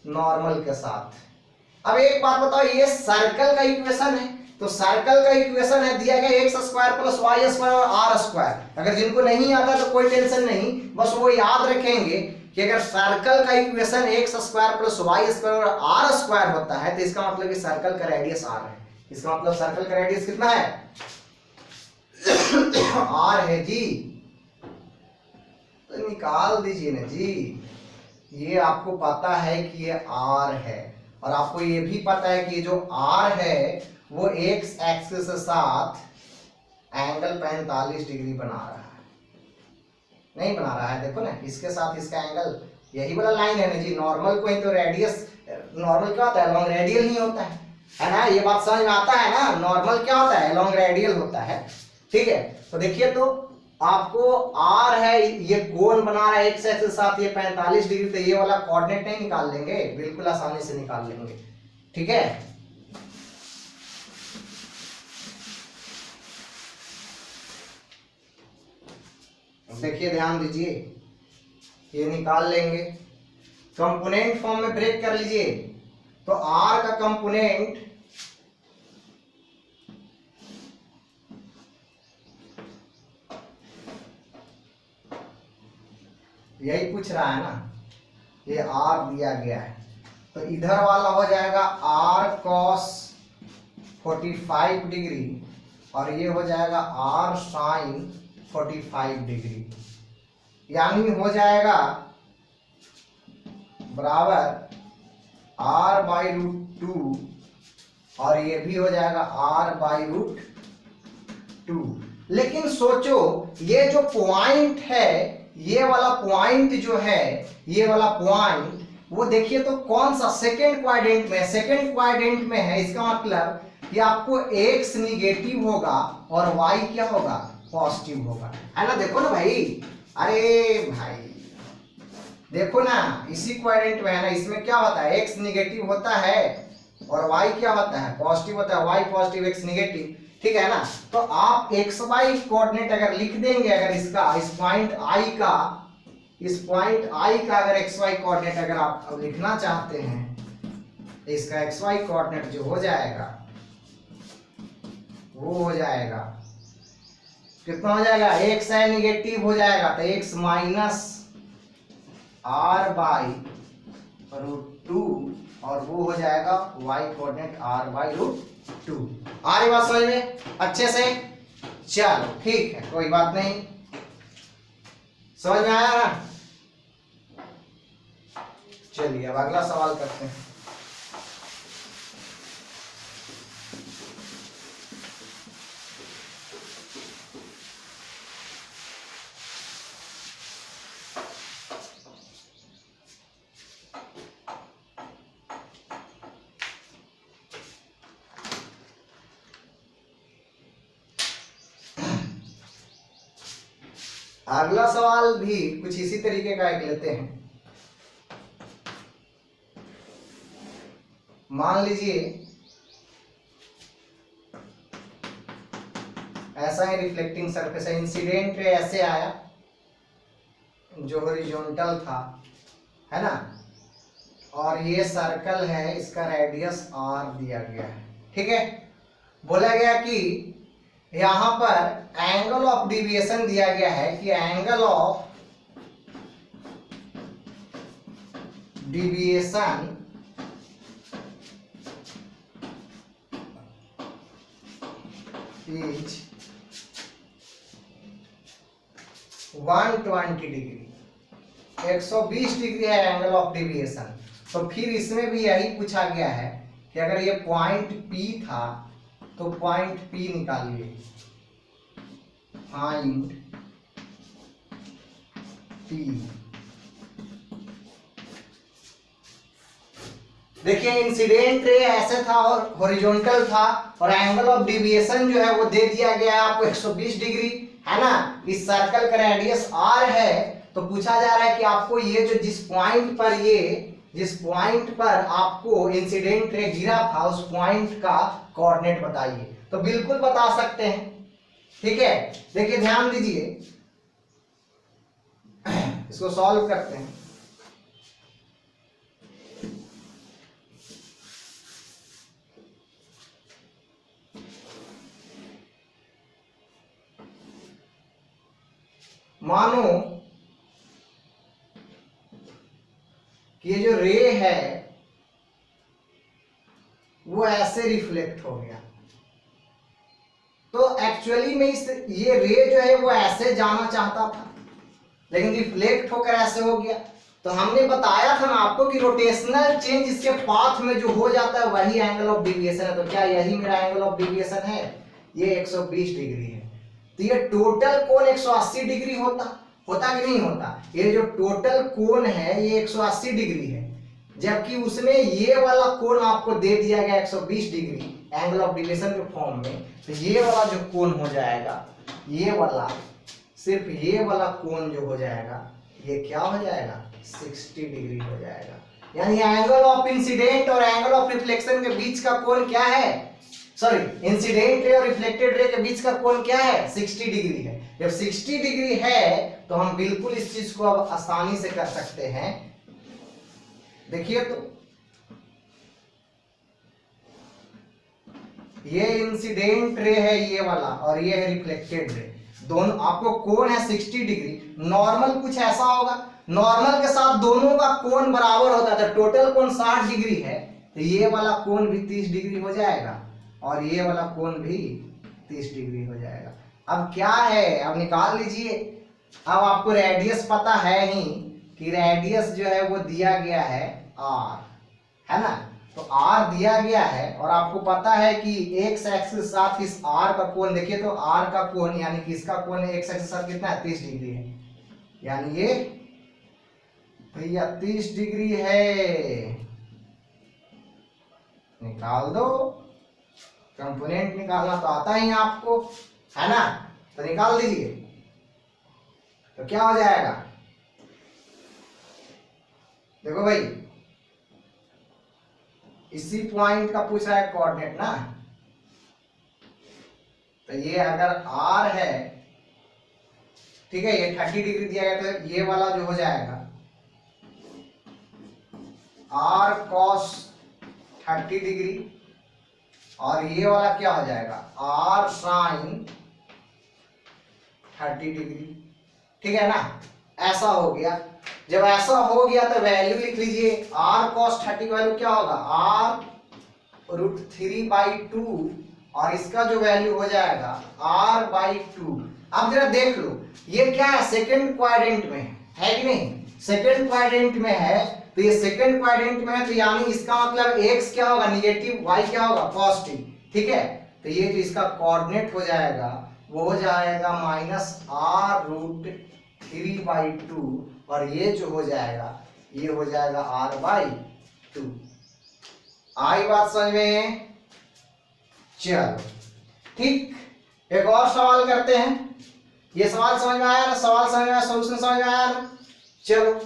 नॉर्मल के साथ। अब एक बात बताओ, ये सर्कल का इक्वेशन है, तो सर्कल का इक्वेशन है दिया गया x square plus y square और r स्क्वायर। अगर जिनको नहीं आता तो कोई टेंशन नहीं, बस वो याद रखेंगे कि अगर सर्कल का equation x square plus y square और r स्क्वायर होता है तो इसका मतलब कि सर्कल का रेडियस r है। इसका मतलब सर्कल का रेडियस कितना है, r है जी। तो निकाल दीजिए ना जी। ये आपको पता है कि ये r है, और आपको ये भी पता है कि जो r है वो x एक्सिस के साथ एंगल 45 डिग्री बना रहा है। नहीं बना रहा है, देखो ना, इसके साथ इसका एंगल यही वाला लाइन है ना जी। नॉर्मल को ही तो रेडियस, नॉर्मल क्या होता है, लॉन्ग रेडियल नहीं होता है ना। ये बात समझ में आता है ना। नॉर्मल क्या होता है, लॉन्ग रेडियल होता है। ठीक है, तो देखिए, तो आपको r है, ये कोण बना रहा है x एक्सिस के साथ, ये 45 डिग्री, तो ये वाला कोऑर्डिनेट नहीं निकाल लेंगे, बिल्कुल आसानी से निकाल लेंगे। ठीक है, देखिए ध्यान दीजिए, ये निकाल लेंगे। कंपोनेंट फॉर्म में ब्रेक कर लीजिए। तो r का कंपोनेंट यही पूछ रहा है ना, ये r दिया गया है, तो इधर वाला हो जाएगा r cos 45 डिग्री, और ये हो जाएगा r sin 45 डिग्री, यानी हो जाएगा बराबर r बाई रूट 2, और ये भी हो जाएगा r बाई रूट 2। लेकिन सोचो, ये जो पॉइंट है, ये वाला पॉइंट जो है, ये वाला पॉइंट, वो देखिए तो कौन सा, सेकेंड क्वाड्रेंट में, सेकेंड क्वाड्रेंट में है। इसका मतलब कि आपको x निगेटिव होगा और y क्या होगा, पॉजिटिव होगा, है ना। देखो ना भाई, अरे भाई देखो ना, इसी क्वाड्रेंट में है ना, इसमें क्या होता है, x निगेटिव होता है और y क्या होता है, पॉजिटिव होता है। y पॉजिटिव, x निगेटिव, ठीक है ना। तो आप xy कोऑर्डिनेट अगर लिख देंगे, अगर इसका, इस पॉइंट i का, इस पॉइंट i का अगर xy कोऑर्डिनेट अगर आप लिखना चाहते हैं, तो इसका xy कोऑर्डिनेट जो हो जाएगा वो हो जाएगा, कितना हो जाएगा, x है निगेटिव हो जाएगा, तो x minus r by root 2, और वो हो जाएगा y coordinate r by root 2। आ रही बात समझ में अच्छे से? चलो ठीक है, कोई बात नहीं, समझ में आया ना। चलिए अब अगला सवाल करते हैं। अगला सवाल भी कुछ इसी तरीके का एक लेते हैं। मान लीजिए ऐसा ही रिफ्लेक्टिंग सरफेस है, इंसिडेंट रे ऐसे आया जो हॉरिजॉन्टल था, है ना, और ये सर्कल है, इसका रेडियस r दिया गया है। ठीक है, बोला गया कि यहां पर एंगल ऑफ डिविएशन दिया गया है कि angle of deviation is 120 degree, 120 degree है एंगल ऑफ डिविएशन। तो फिर इसमें भी यही पूछा गया है कि अगर ये पॉइंट P था तो पॉइंट P निकालिए, फाइंड P। देखिए इंसिडेंट रे ऐसे था और हॉरिजॉन्टल था, और एंगल ऑफ डिविएशन जो है वो दे दिया गया है आपको 120 डिग्री, है ना। इस सर्कल का रेडियस r है, तो पूछा जा रहा है कि आपको ये जो जिस पॉइंट पर आपको इंसिडेंट रे गिरा था उस पॉइंट का कोऑर्डिनेट बताइए। तो बिल्कुल बता सकते हैं, ठीक है। देखिए ध्यान दीजिए, इसको सॉल्व करते हैं। मानो कि ये जो रे है वो ऐसे रिफ्लेक्ट हो गया, तो एक्चुअली में ये रे जो है वो ऐसे जाना चाहता था, लेकिन रिफ्लेक्ट होकर ऐसे हो गया। तो हमने बताया था ना आपको कि रोटेशनल चेंज इसके पाथ में जो हो जाता है वही एंगल ऑफ डेविएशन है। तो क्या यही मेरा एंगल ऑफ डेविएशन है? ये 120 डिग्री है। तो ये टोटल कोण 180 डिग्री होता कि नहीं होता? ये जो टोटल कोण है ये 180 डिग्री है, जबकि उसमें ये वाला कोण आपको दे दिया गया 120 डिग्री एंगल ऑफ डेविएशन के फॉर्म में। तो ये वाला जो कोण हो जाएगा, ये वाला, सिर्फ ये वाला कोण जो हो जाएगा ये क्या हो जाएगा? 60 डिग्री हो जाएगा। यानी एंगल ऑफ इंसिडेंट और एंगल ऑफ रिफ्लेक्शन के बीच का कोण क्या है? सॉरी, इंसिडेंट रे और रिफ्लेक्टेड रे के बीच का कोण क्या है? 60 डिग्री है। जब 60 डिग्री है तो हम बिल्कुल इस चीज को अब आसानी से कर सकते हैं। देखिए तो ये इंसिडेंट रे है ये वाला, और ये है रिफ्लेक्टेड रे। दोनों आपको कोण है 60 डिग्री। नॉर्मल कुछ ऐसा होगा, नॉर्मल के साथ दोनों का कोण बराबर होता है। तो टोटल कोण 60 डिग्री है, तो ये वाला कोण भी 30 डिग्री हो जाएगा और ये वाला कोण भी 30 डिग्री हो जाएगा। अब क्या है, अब निकाल लीजिए। अब आपको रेडियस पता है ही कि रेडियस जो है वो दिया गया है r, है ना? तो r दिया गया है और आपको पता है कि x एक्सिस के साथ इस r का कोण, देखिए तो r का कोण यानी कि इसका कोण x एक्सिस के साथ कितना है? 30 डिग्री है। यानी ये भैया 30 डिग्री है। निकाल दो, कंपोनेंट निकालना तो आता ही आपको, है ना? तो निकाल दीजिए। तो क्या हो जाएगा? देखो भाई, इसी पॉइंट का पूछ रहा है कोऑर्डिनेट ना। तो ये अगर r है, ठीक है, ये 30 डिग्री दिया गया, तो ये वाला जो हो जाएगा r cos 30 डिग्री, और ये वाला क्या हो जाएगा? r sin 30 degree. ठीक है ना? ऐसा हो गया। जब ऐसा हो गया तो वैल्यू लिख लीजिए। r cos 30 का वैल्यू क्या होगा? r√3/2, और इसका जो वैल्यू हो जाएगा r/2। अब जरा देख लो, ये क्या है? सेकंड क्वाड्रेंट में है कि नहीं? सेकंड क्वाड्रेंट में है, तो ये सेकंड क्वाड्रेंट में है, तो यानी इसका मतलब x क्या होगा? निगेटिव, y क्या होगा? पॉजिटिव। ठीक है, तो ये जो इसका कोऑर्डिनेट हो जाएगा वो हो जाएगा -r√3/2, और ये जो हो जाएगा ये हो जाएगा r/2। आई बात समझ में? चलो ठीक, एक और सवाल करते हैं। ये सवाल समझ में आया ना? सवाल समझ में आया, सॉल्यूशन समझ में आया ना? चलो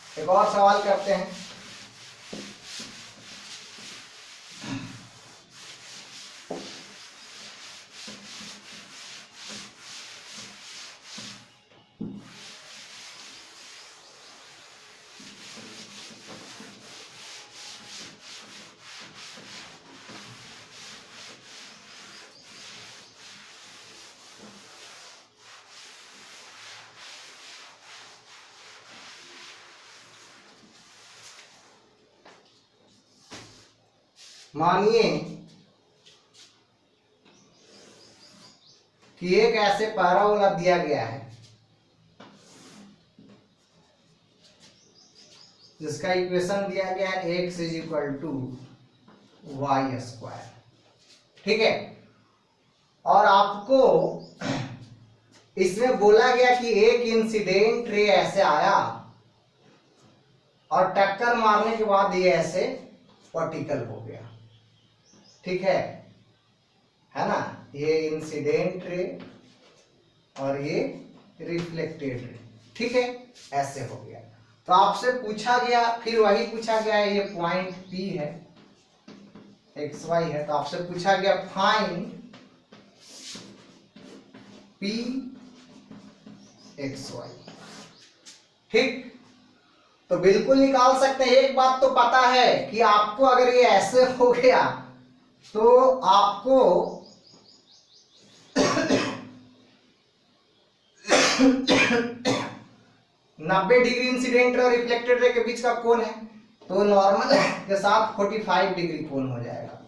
एक और सवाल करते हैं। मानिए कि एक ऐसे पैराबोला दिया गया है जिसका इक्वेशन दिया गया है x = y²। ठीक है, और आपको इसमें बोला गया कि एक इंसिडेंट रे ऐसे आया और टक्कर मारने के बाद ये ऐसे वर्टिकल हो गया। ठीक है ना? ये इंसिडेंट रे और ये रिफ्लेक्टेड रे। ठीक है, ऐसे हो गया। तो आपसे पूछा गया, फिर वही पूछा गया है, ये पॉइंट P है, XY है, तो आपसे पूछा गया फाइंड P(xy). ठीक, तो बिल्कुल निकाल सकते हैं। एक बात तो पता है कि आपको अगर ये ऐसे हो गया तो आपको 90 डिग्री इंसिडेंट और रिफ्लेक्टेड रे के बीच का कोण है, तो नॉर्मल के साथ 45 डिग्री कोण हो जाएगा।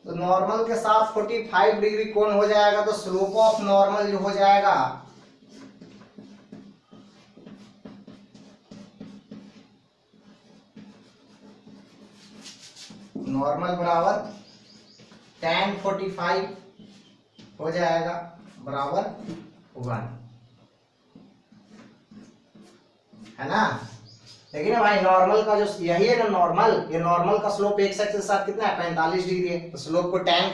तो नॉर्मल के साथ 45 डिग्री कोण हो जाएगा, तो स्लोप ऑफ नॉर्मल जो हो जाएगा नॉर्मल बराबर tan 45 हो जाएगा बराबर 1, है ना। देखिए ना भाई, नॉर्मल का जो यही है ना नॉर्मल, ये नॉर्मल का स्लोप एक्स एक्सिस के साथ कितना है 45 डिग्री है, तो स्लोप को tan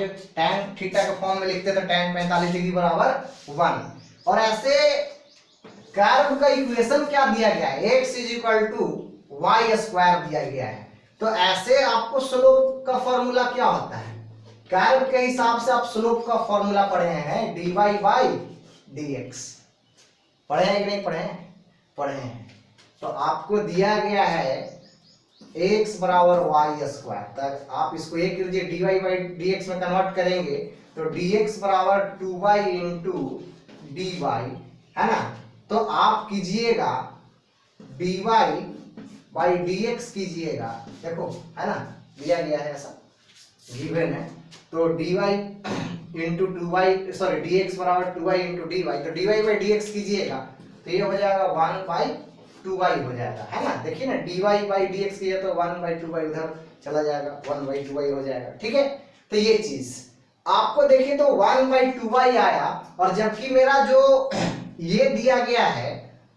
थीटा के फॉर्म में लिखते तो tan 45 डिग्री बराबर 1। और ऐसे कर्व का इक्वेशन क्या दिया गया है, x = y² दिया गया है। तो ऐसे आपको स्लोप का फॉर्मूला क्या होता है, कर्व के हिसाब से आप स्लोप का फॉर्मूला पढ़े हैं dy/dx, पढ़े हैं कि नहीं पढ़े हैं, पढ़े हैं। तो आपको दिया गया है x बराबर y², तक आप इसको एक कीजिए dy/dx में कन्वर्ट करेंगे तो dx बराबर 2y × dy, है ना। तो आप कीजिएगा dy/dx कीजिएगा, देखो है ना, दिया गया है ऐसा गिवन है। तो dy × 2y सॉरी dx बराबर 2y × dy, तो dy/dx कीजिएगा तो ये हो जाएगा 1/2y हो जाएगा, है ना। देखिए ना dy/dx किया तो 1/2y उधर चला जाएगा, 1/2y हो जाएगा, ठीक है। तो ये चीज आपको देखिए तो 1/2y आया, और जबकि मेरा जो ये दिया गया है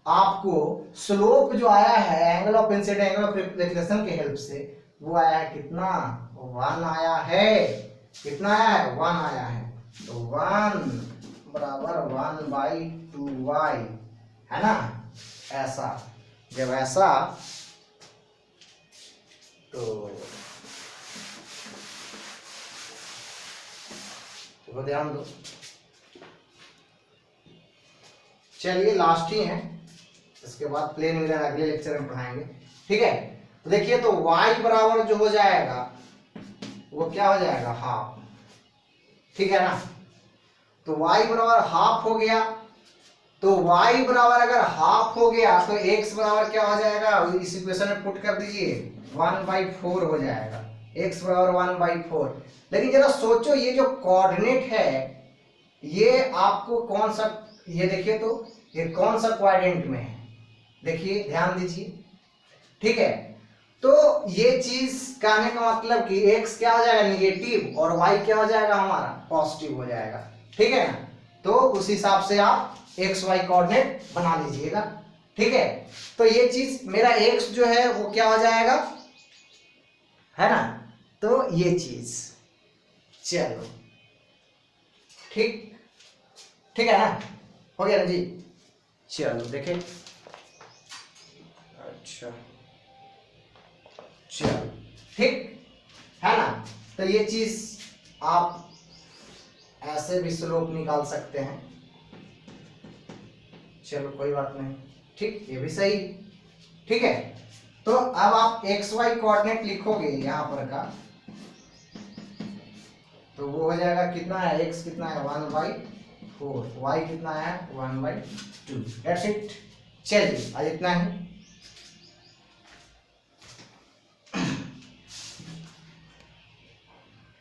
आपको स्लोप जो आया है angle of incident angle of reflection के हेल्प से, वो आया है कितना, 1 आया है, कितना आया है 1 आया है। तो 1 बराबर 1/2y, है ना। ऐसा जब ऐसा तो ध्यान दो। चलिए लास्ट ही है, इसके बाद प्लेन मिरर अगले लेक्चर में पढ़ाएंगे, ठीक है। तो देखिए तो y बराबर जो हो जाएगा वो क्या हो जाएगा, हाफ, ठीक है ना। तो y बराबर हाफ हो गया, तो y बराबर अगर हाफ हो गया तो x बराबर क्या हो जाएगा, इस इक्वेशन में पुट कर दीजिए 1/4 हो जाएगा, x बराबर 1/4। लेकिन जरा सोचो ये जो कोऑर्डिनेट है ये आपको कौन सा, ये देखिए तो ये कौन सा क्वाड्रेंट में है, देखिए ध्यान दीजिए, ठीक है। तो ये चीज कहने का मतलब कि x क्या हो जाएगा निगेटिव और y क्या हो जाएगा हमारा पॉजिटिव हो जाएगा, ठीक है ना। तो उस हिसाब से आप एक्स वाई कोऑर्डिनेट बना लीजिएगा, ठीक है। तो ये चीज मेरा x जो है वो क्या हो जाएगा, है ना। तो ये चीज चलो ठीक, ठीक है ना, हो गया ना जी। चलो देखें, अच्छा चलो ठीक है ना। तो ये चीज आप ऐसे भी स्लोप निकाल सकते हैं, चलो कोई बात नहीं, ठीक, ये भी सही, ठीक है। तो अब आप एक्स वाई कोऑर्डिनेट लिखोगे यहां पर का, तो वो हो जाएगा कितना है, x कितना है 1/4, y कितना है 1/2, दैट्स इट। चलिए आज इतना ही।